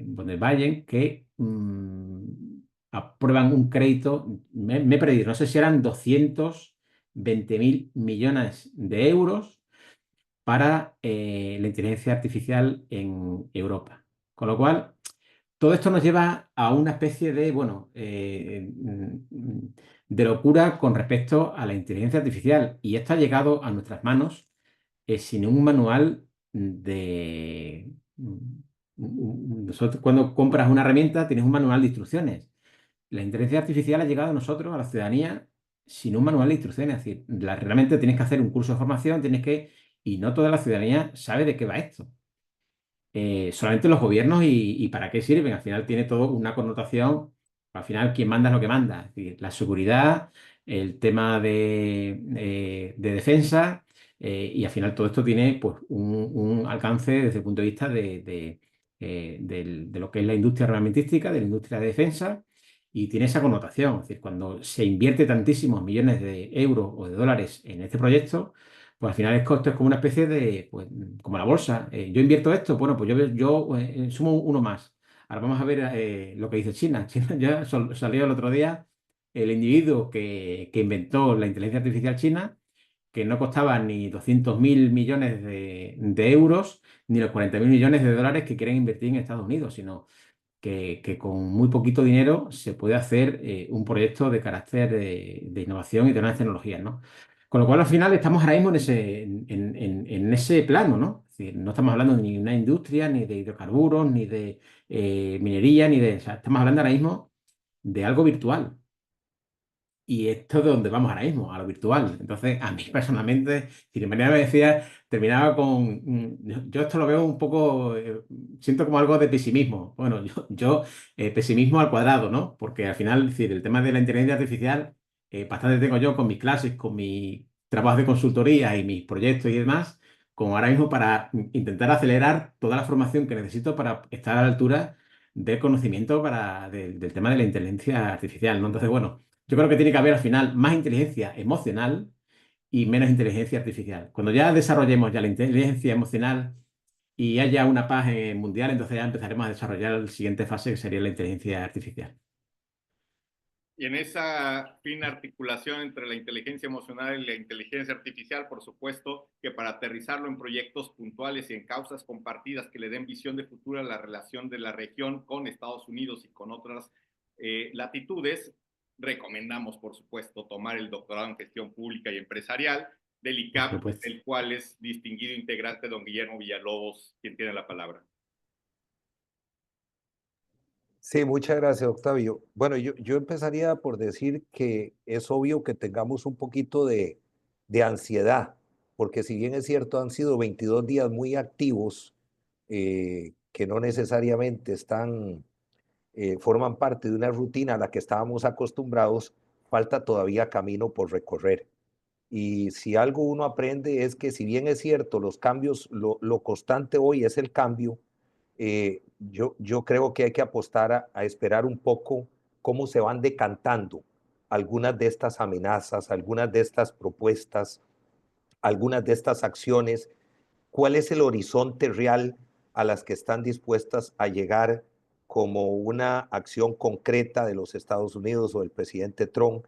von der Leyen que aprueban un crédito, me he perdido, no sé si eran 220.000 millones de euros para la inteligencia artificial en Europa. Con lo cual, todo esto nos lleva a una especie de, bueno, de locura con respecto a la inteligencia artificial. Y esto ha llegado a nuestras manos sin un manual de... Nosotros, cuando compras una herramienta, tienes un manual de instrucciones. La inteligencia artificial ha llegado a nosotros, a la ciudadanía, sin un manual de instrucciones. Es decir, realmente tienes que hacer un curso de formación, y no toda la ciudadanía sabe de qué va esto. Solamente los gobiernos y para qué sirven. Al final tiene todo una connotación. Al final, quien manda es lo que manda. Es decir, la seguridad, el tema de defensa, y al final todo esto tiene pues, un alcance desde el punto de vista de lo que es la industria armamentística, de la industria de defensa, y tiene esa connotación. Es decir, cuando se invierte tantísimos millones de euros o de dólares en este proyecto, pues al final esto es como una especie de, pues, como la bolsa. Yo invierto esto, bueno, pues yo sumo uno más. Ahora vamos a ver lo que dice China. China ya salió el otro día el individuo que inventó la inteligencia artificial china, que no costaba ni 200.000 millones de euros, ni los 40.000 millones de dólares que quieren invertir en Estados Unidos, sino que con muy poquito dinero se puede hacer un proyecto de carácter de innovación y de nuevas tecnologías, ¿no? Con lo cual, al final, estamos ahora mismo en ese plano, ¿no? Es decir, no estamos hablando ni de una industria, ni de hidrocarburos, ni de minería, o sea, estamos hablando ahora mismo de algo virtual. Y esto es de donde vamos ahora mismo, a lo virtual. Entonces, a mí personalmente, si de manera me decía, terminaba con... Yo esto lo veo un poco, siento como algo de pesimismo. Bueno, pesimismo al cuadrado, ¿no? Porque al final, es decir, el tema de la inteligencia artificial, bastante tengo yo con mis clases, con mis trabajos de consultoría y mis proyectos y demás, como ahora mismo para intentar acelerar toda la formación que necesito para estar a la altura del conocimiento del tema de la inteligencia artificial, ¿no? Entonces, bueno. Yo creo que tiene que haber al final más inteligencia emocional y menos inteligencia artificial. Cuando ya desarrollemos ya la inteligencia emocional y haya una paz mundial, entonces ya empezaremos a desarrollar la siguiente fase, que sería la inteligencia artificial. Y en esa fina articulación entre la inteligencia emocional y la inteligencia artificial, por supuesto que para aterrizarlo en proyectos puntuales y en causas compartidas que le den visión de futuro a la relación de la región con Estados Unidos y con otras latitudes, recomendamos, por supuesto, tomar el doctorado en gestión pública y empresarial del ICAP, el cual es distinguido integrante don Guillermo Villalobos, quien tiene la palabra. Sí, muchas gracias, Octavio. Bueno, yo empezaría por decir que es obvio que tengamos un poquito de ansiedad, porque si bien es cierto, han sido 22 días muy activos, que no necesariamente forman parte de una rutina a la que estábamos acostumbrados, falta todavía camino por recorrer. Y si algo uno aprende es que si bien es cierto, los cambios, lo constante hoy es el cambio, yo creo que hay que apostar a esperar un poco cómo se van decantando algunas de estas amenazas, algunas de estas propuestas, algunas de estas acciones, cuál es el horizonte real a las que están dispuestas a llegar como una acción concreta de los Estados Unidos o del presidente Trump.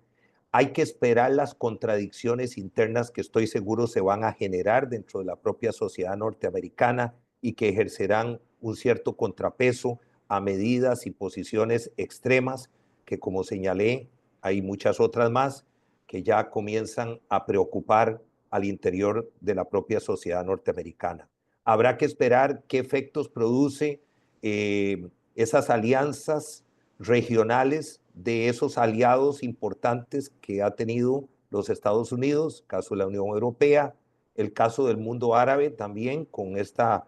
Hay que esperar las contradicciones internas que estoy seguro se van a generar dentro de la propia sociedad norteamericana y que ejercerán un cierto contrapeso a medidas y posiciones extremas que, como señalé, hay muchas otras más que ya comienzan a preocupar al interior de la propia sociedad norteamericana. Habrá que esperar qué efectos produce esas alianzas regionales de esos aliados importantes que ha tenido los Estados Unidos, caso de la Unión Europea, el caso del mundo árabe también con esta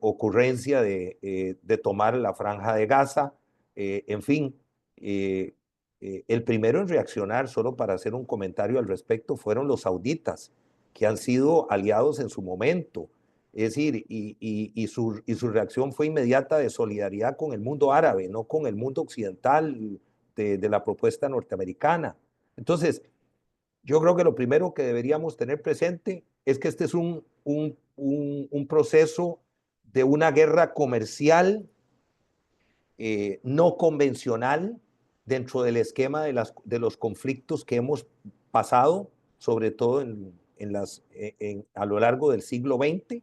ocurrencia de tomar la Franja de Gaza, en fin. El primero en reaccionar, solo para hacer un comentario al respecto, fueron los sauditas, que han sido aliados en su momento. Es decir, y su reacción fue inmediata de solidaridad con el mundo árabe, no con el mundo occidental de la propuesta norteamericana. Entonces, yo creo que lo primero que deberíamos tener presente es que este es un proceso de una guerra comercial no convencional dentro del esquema de los conflictos que hemos pasado, sobre todo a lo largo del siglo XX,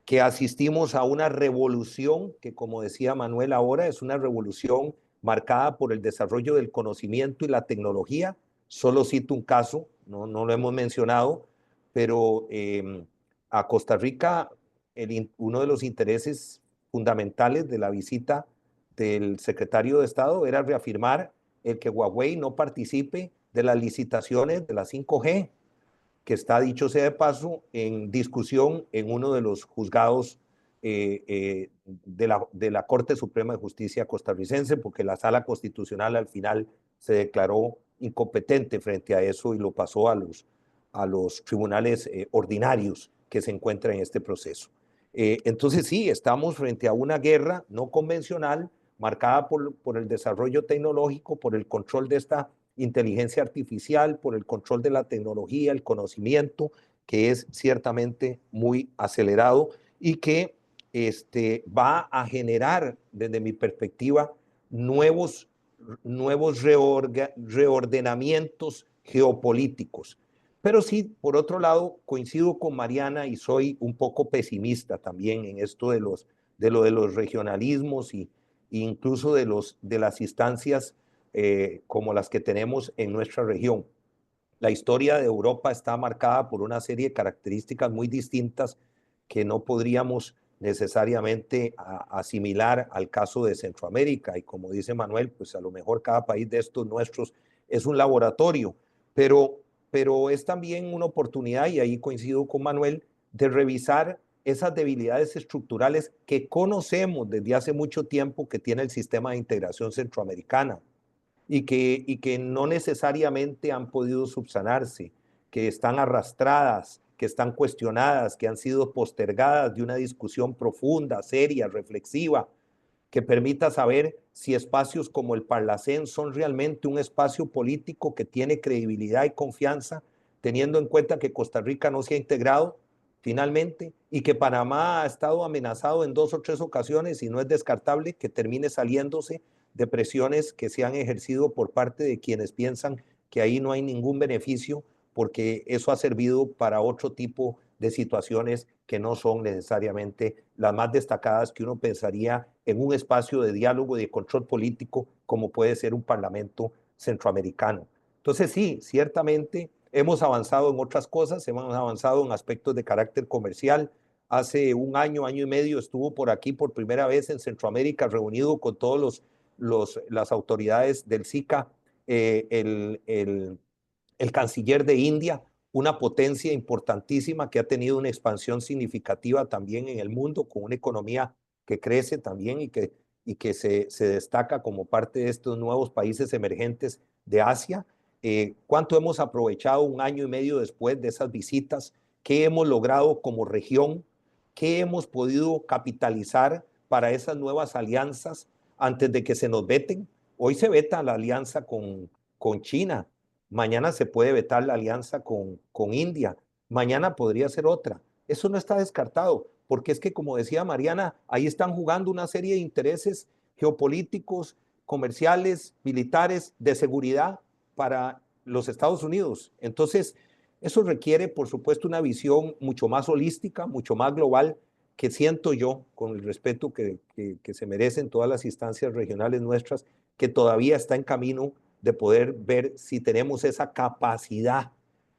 que asistimos a una revolución que, como decía Manuel ahora, es una revolución marcada por el desarrollo del conocimiento y la tecnología. Solo cito un caso, no lo hemos mencionado, pero a Costa Rica uno de los intereses fundamentales de la visita del secretario de Estado era reafirmar el que Huawei no participe de las licitaciones de la 5G, que está, dicho sea de paso, en discusión en uno de los juzgados de la Corte Suprema de Justicia costarricense, porque la Sala Constitucional al final se declaró incompetente frente a eso y lo pasó a los tribunales ordinarios que se encuentran en este proceso. Entonces sí, estamos frente a una guerra no convencional marcada por el desarrollo tecnológico, por el control de esta inteligencia artificial, por el control de la tecnología, el conocimiento, que es ciertamente muy acelerado y que va a generar, desde mi perspectiva, nuevos reordenamientos geopolíticos. Pero sí, por otro lado, coincido con Mariana y soy un poco pesimista también en esto de los regionalismos e incluso de las instancias como las que tenemos en nuestra región. La historia de Europa está marcada por una serie de características muy distintas que no podríamos necesariamente asimilar al caso de Centroamérica. Y como dice Manuel, pues a lo mejor cada país de estos nuestros es un laboratorio, pero es también una oportunidad, y ahí coincido con Manuel, de revisar esas debilidades estructurales que conocemos desde hace mucho tiempo que tiene el sistema de integración centroamericana y que no necesariamente han podido subsanarse, que están arrastradas, que están cuestionadas, que han sido postergadas de una discusión profunda, seria, reflexiva, que permita saber si espacios como el Parlacén son realmente un espacio político que tiene credibilidad y confianza, teniendo en cuenta que Costa Rica no se ha integrado finalmente y que Panamá ha estado amenazado en 2 o 3 ocasiones y no es descartable que termine saliéndose de presiones que se han ejercido por parte de quienes piensan que ahí no hay ningún beneficio porque eso ha servido para otro tipo de situaciones que no son necesariamente las más destacadas que uno pensaría en un espacio de diálogo y de control político como puede ser un parlamento centroamericano. Entonces sí, ciertamente hemos avanzado en otras cosas, hemos avanzado en aspectos de carácter comercial. Hace un año, año y medio estuvo por aquí por primera vez en Centroamérica reunido con todos las autoridades del SICA, el canciller de India, una potencia importantísima que ha tenido una expansión significativa también en el mundo, con una economía que crece también y que se destaca como parte de estos nuevos países emergentes de Asia. ¿Cuánto hemos aprovechado un año y medio después de esas visitas? ¿Qué hemos logrado como región? ¿Qué hemos podido capitalizar para esas nuevas alianzas antes de que se nos veten? Hoy se veta la alianza con China. Mañana se puede vetar la alianza con India. Mañana podría ser otra. Eso no está descartado, porque es que, como decía Mariana, ahí están jugando una serie de intereses geopolíticos, comerciales, militares, de seguridad para los Estados Unidos. Entonces, eso requiere, por supuesto, una visión mucho más holística, mucho más global, que siento yo, con el respeto que se merecen todas las instancias regionales nuestras, que todavía está en camino de poder ver si tenemos esa capacidad.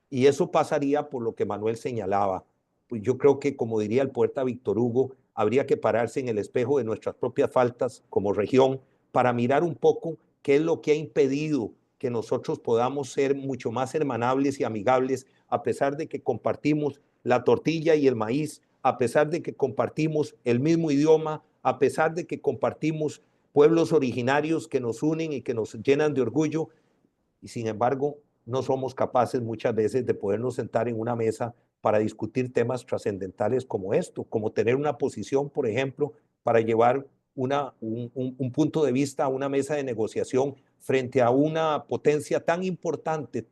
Y eso pasaría por lo que Manuel señalaba. Pues yo creo que, como diría el poeta Víctor Hugo, habría que pararse en el espejo de nuestras propias faltas como región para mirar un poco ¿Qué es lo que ha impedido que nosotros podamos ser mucho más hermanables y amigables, a pesar de que compartimos la tortilla y el maíz, a pesar de que compartimos el mismo idioma, a pesar de que compartimos pueblos originarios que nos unen y que nos llenan de orgullo? Y sin embargo, no somos capaces muchas veces de podernos sentar en una mesa para discutir temas trascendentales como esto, como tener una posición, por ejemplo, para llevar un punto de vista a una mesa de negociación frente a una potencia tan importante,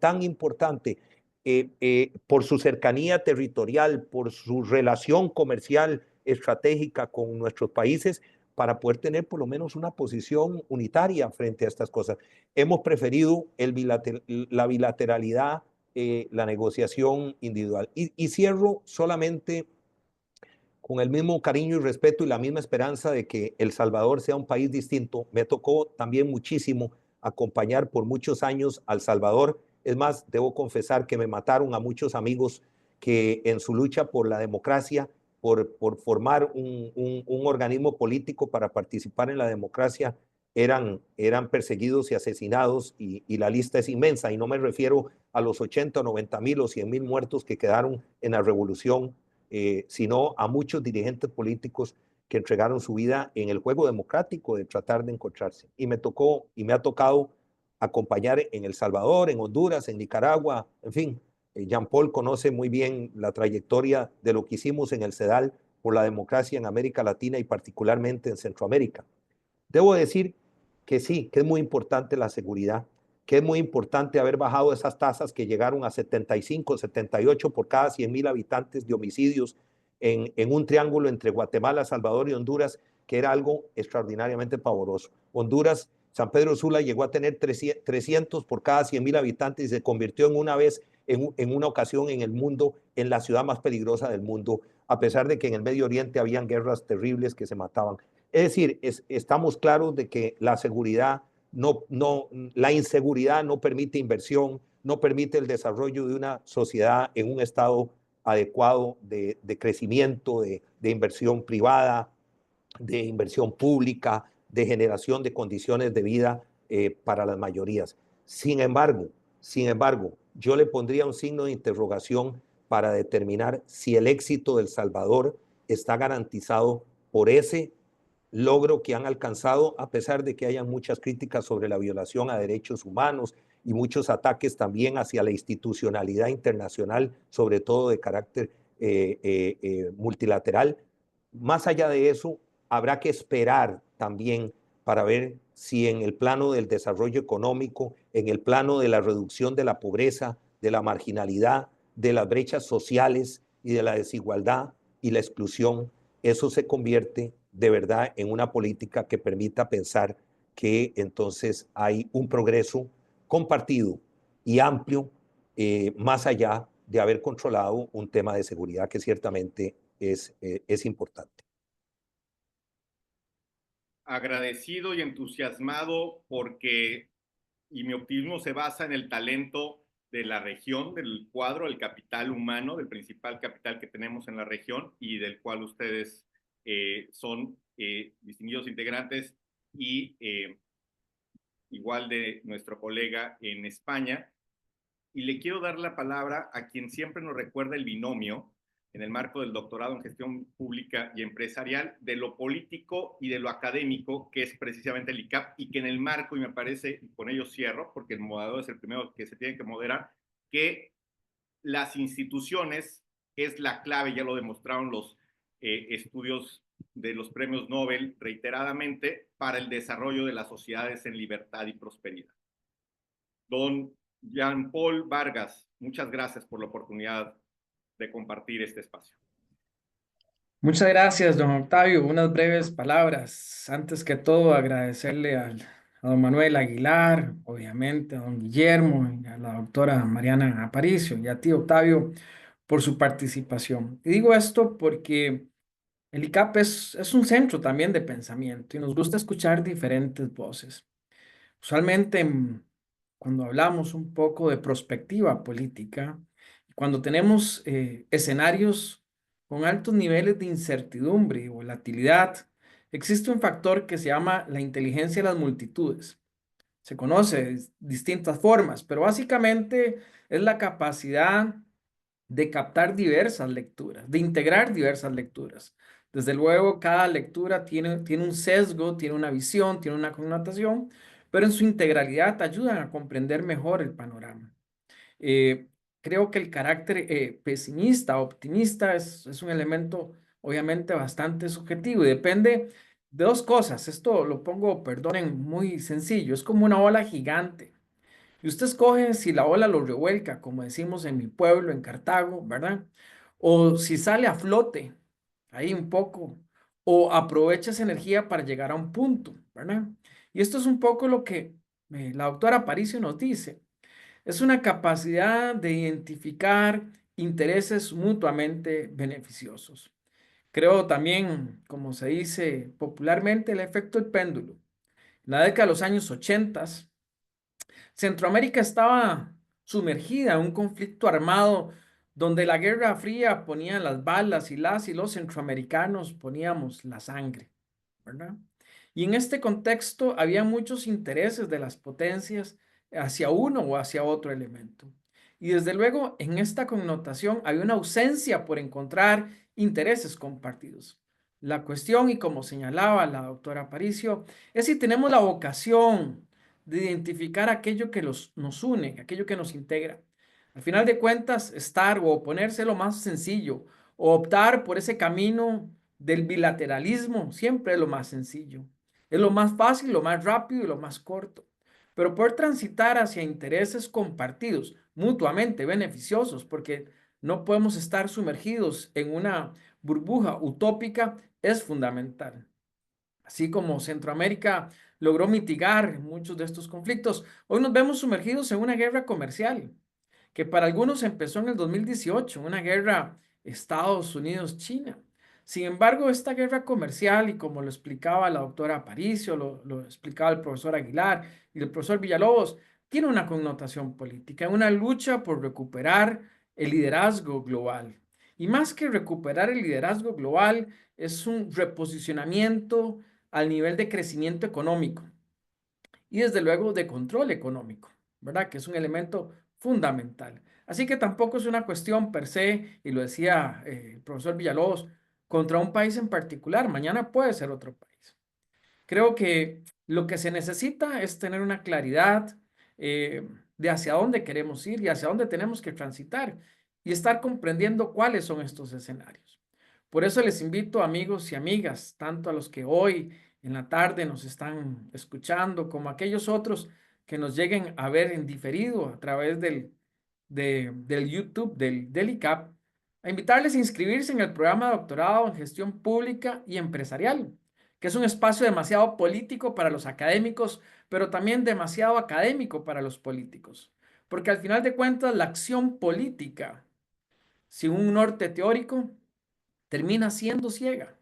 por su cercanía territorial, por su relación comercial estratégica con nuestros países, para poder tener por lo menos una posición unitaria frente a estas cosas. Hemos preferido la bilateralidad, la negociación individual. Y cierro solamente con el mismo cariño y respeto y la misma esperanza de que El Salvador sea un país distinto. Me tocó también muchísimo acompañar por muchos años a El Salvador. Es más, debo confesar que me mataron a muchos amigos que en su lucha por la democracia, por formar un organismo político para participar en la democracia, eran perseguidos y asesinados, y la lista es inmensa, y no me refiero a los 80, 90 mil o 100 mil muertos que quedaron en la revolución, sino a muchos dirigentes políticos que entregaron su vida en el juego democrático de tratar de encontrarse. Y me tocó y me ha tocado acompañar en El Salvador, en Honduras, en Nicaragua, en fin. Jean Paul conoce muy bien la trayectoria de lo que hicimos en el CEDAL por la democracia en América Latina y particularmente en Centroamérica. Debo decir que sí, que es muy importante la seguridad, que es muy importante haber bajado esas tasas que llegaron a 75, 78 por cada 100,000 habitantes de homicidios en un triángulo entre Guatemala, Salvador y Honduras, que era algo extraordinariamente pavoroso. Honduras, San Pedro Sula llegó a tener 300 por cada 100,000 habitantes y se convirtió en una ocasión en el mundo, en la ciudad más peligrosa del mundo, a pesar de que en el Medio Oriente habían guerras terribles que se mataban. Es decir, estamos claros de que la seguridad la inseguridad no permite inversión, no permite el desarrollo de una sociedad en un estado adecuado de crecimiento, de inversión privada, de inversión pública, de generación de condiciones de vida para las mayorías. Sin embargo, yo le pondría un signo de interrogación para determinar si el éxito de El Salvador está garantizado por ese logro que han alcanzado, a pesar de que hayan muchas críticas sobre la violación a derechos humanos y muchos ataques también hacia la institucionalidad internacional, sobre todo de carácter multilateral. Más allá de eso, habrá que esperar también para ver si en el plano del desarrollo económico, en el plano de la reducción de la pobreza, de la marginalidad, de las brechas sociales y de la desigualdad y la exclusión, eso se convierte de verdad en una política que permita pensar que entonces hay un progreso compartido y amplio, más allá de haber controlado un tema de seguridad que ciertamente es importante. Agradecido y entusiasmado porque, y mi optimismo se basa en el talento de la región, del cuadro, el capital humano, del principal capital que tenemos en la región y del cual ustedes son distinguidos integrantes, y igual de nuestro colega en España. Y le quiero dar la palabra a quien siempre nos recuerda el binomio en el marco del doctorado en gestión pública y empresarial, de lo político y de lo académico, que es precisamente el ICAP, y que en el marco, y me parece, y con ello cierro, porque el moderador es el primero que se tiene que moderar, que las instituciones es la clave, ya lo demostraron los estudios de los premios Nobel reiteradamente, para el desarrollo de las sociedades en libertad y prosperidad. Don Jean Paul Vargas, muchas gracias por la oportunidad de compartir este espacio. Muchas gracias, don Octavio. Unas breves palabras. Antes que todo, agradecerle a don Manuel Aguilar, obviamente, a don Guillermo, y a la doctora Mariana Aparicio, y a ti, Octavio, por su participación. Y digo esto porque el ICAP es un centro también de pensamiento y nos gusta escuchar diferentes voces. Usualmente, cuando hablamos un poco de prospectiva política, cuando tenemos escenarios con altos niveles de incertidumbre y volatilidad, existe un factor que se llama la inteligencia de las multitudes. se conoce de distintas formas, pero básicamente es la capacidad de captar diversas lecturas, de integrar diversas lecturas. Desde luego, cada lectura tiene un sesgo, tiene una visión, tiene una connotación, pero en su integralidad te ayudan a comprender mejor el panorama. Creo que el carácter pesimista, optimista, es un elemento obviamente bastante subjetivo y depende de dos cosas. Esto lo pongo, perdonen, muy sencillo. Es como una ola gigante. Y usted escoge si la ola lo revuelca, como decimos en mi pueblo, en Cartago, ¿verdad? O si sale a flote, ahí un poco, o aprovecha esa energía para llegar a un punto, ¿verdad? Y esto es un poco lo que la doctora Aparicio nos dice. Es una capacidad de identificar intereses mutuamente beneficiosos. Creo también, como se dice popularmente, el efecto del péndulo. En la década de los años 80, Centroamérica estaba sumergida en un conflicto armado donde la Guerra Fría ponía las balas y los centroamericanos poníamos la sangre, ¿verdad? Y en este contexto había muchos intereses de las potencias hacia uno o hacia otro elemento. Y desde luego en esta connotación había una ausencia por encontrar intereses compartidos. La cuestión, y como señalaba la doctora Aparicio, es si tenemos la vocación de identificar aquello que nos une, aquello que nos integra. Al final de cuentas, estar o oponerse es lo más sencillo, o optar por ese camino del bilateralismo siempre es lo más sencillo. Es lo más fácil, lo más rápido y lo más corto. Pero poder transitar hacia intereses compartidos, mutuamente beneficiosos, porque no podemos estar sumergidos en una burbuja utópica, es fundamental. Así como Centroamérica logró mitigar muchos de estos conflictos, hoy nos vemos sumergidos en una guerra comercial, que para algunos empezó en el 2018, una guerra Estados Unidos-China. Sin embargo, esta guerra comercial, y como lo explicaba la doctora Aparicio, lo explicaba el profesor Aguilar y el profesor Villalobos, tiene una connotación política, una lucha por recuperar el liderazgo global. Y más que recuperar el liderazgo global, es un reposicionamiento al nivel de crecimiento económico y desde luego de control económico, ¿verdad? Que es un elemento fundamental. Así que tampoco es una cuestión per se, y lo decía el profesor Villalobos, contra un país en particular. Mañana puede ser otro país. Creo que lo que se necesita es tener una claridad de hacia dónde queremos ir y hacia dónde tenemos que transitar y estar comprendiendo cuáles son estos escenarios. Por eso les invito, amigos y amigas, tanto a los que hoy en la tarde nos están escuchando, como a aquellos otros que nos lleguen a ver en diferido a través del YouTube del ICAP, a invitarles a inscribirse en el programa de doctorado en gestión pública y empresarial, que es un espacio demasiado político para los académicos, pero también demasiado académico para los políticos. Porque al final de cuentas, la acción política, sin un norte teórico, termina siendo ciega.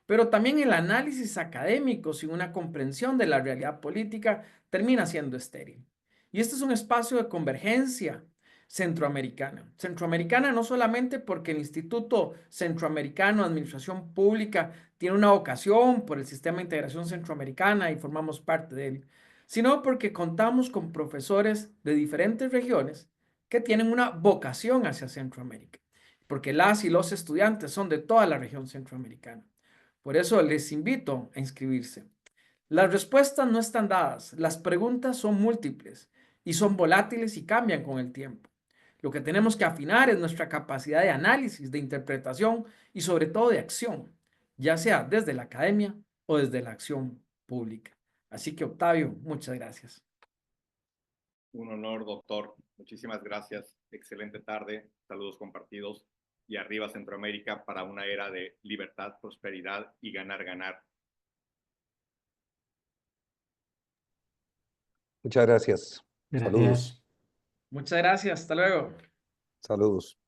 Pero también el análisis académico, sin una comprensión de la realidad política, termina siendo estéril. Y este es un espacio de convergencia centroamericana. Centroamericana no solamente porque el Instituto Centroamericano de Administración Pública tiene una vocación por el Sistema de Integración Centroamericana y formamos parte de él, sino porque contamos con profesores de diferentes regiones que tienen una vocación hacia Centroamérica, porque las y los estudiantes son de toda la región centroamericana. Por eso les invito a inscribirse. Las respuestas no están dadas, las preguntas son múltiples y son volátiles y cambian con el tiempo. Lo que tenemos que afinar es nuestra capacidad de análisis, de interpretación y sobre todo de acción, ya sea desde la academia o desde la acción pública. Así que, Octavio, muchas gracias. Un honor, doctor. Muchísimas gracias. Excelente tarde. Saludos compartidos. Y arriba Centroamérica para una era de libertad, prosperidad y ganar, ganar. Muchas gracias. Gracias. Saludos. Muchas gracias. Hasta luego. Saludos.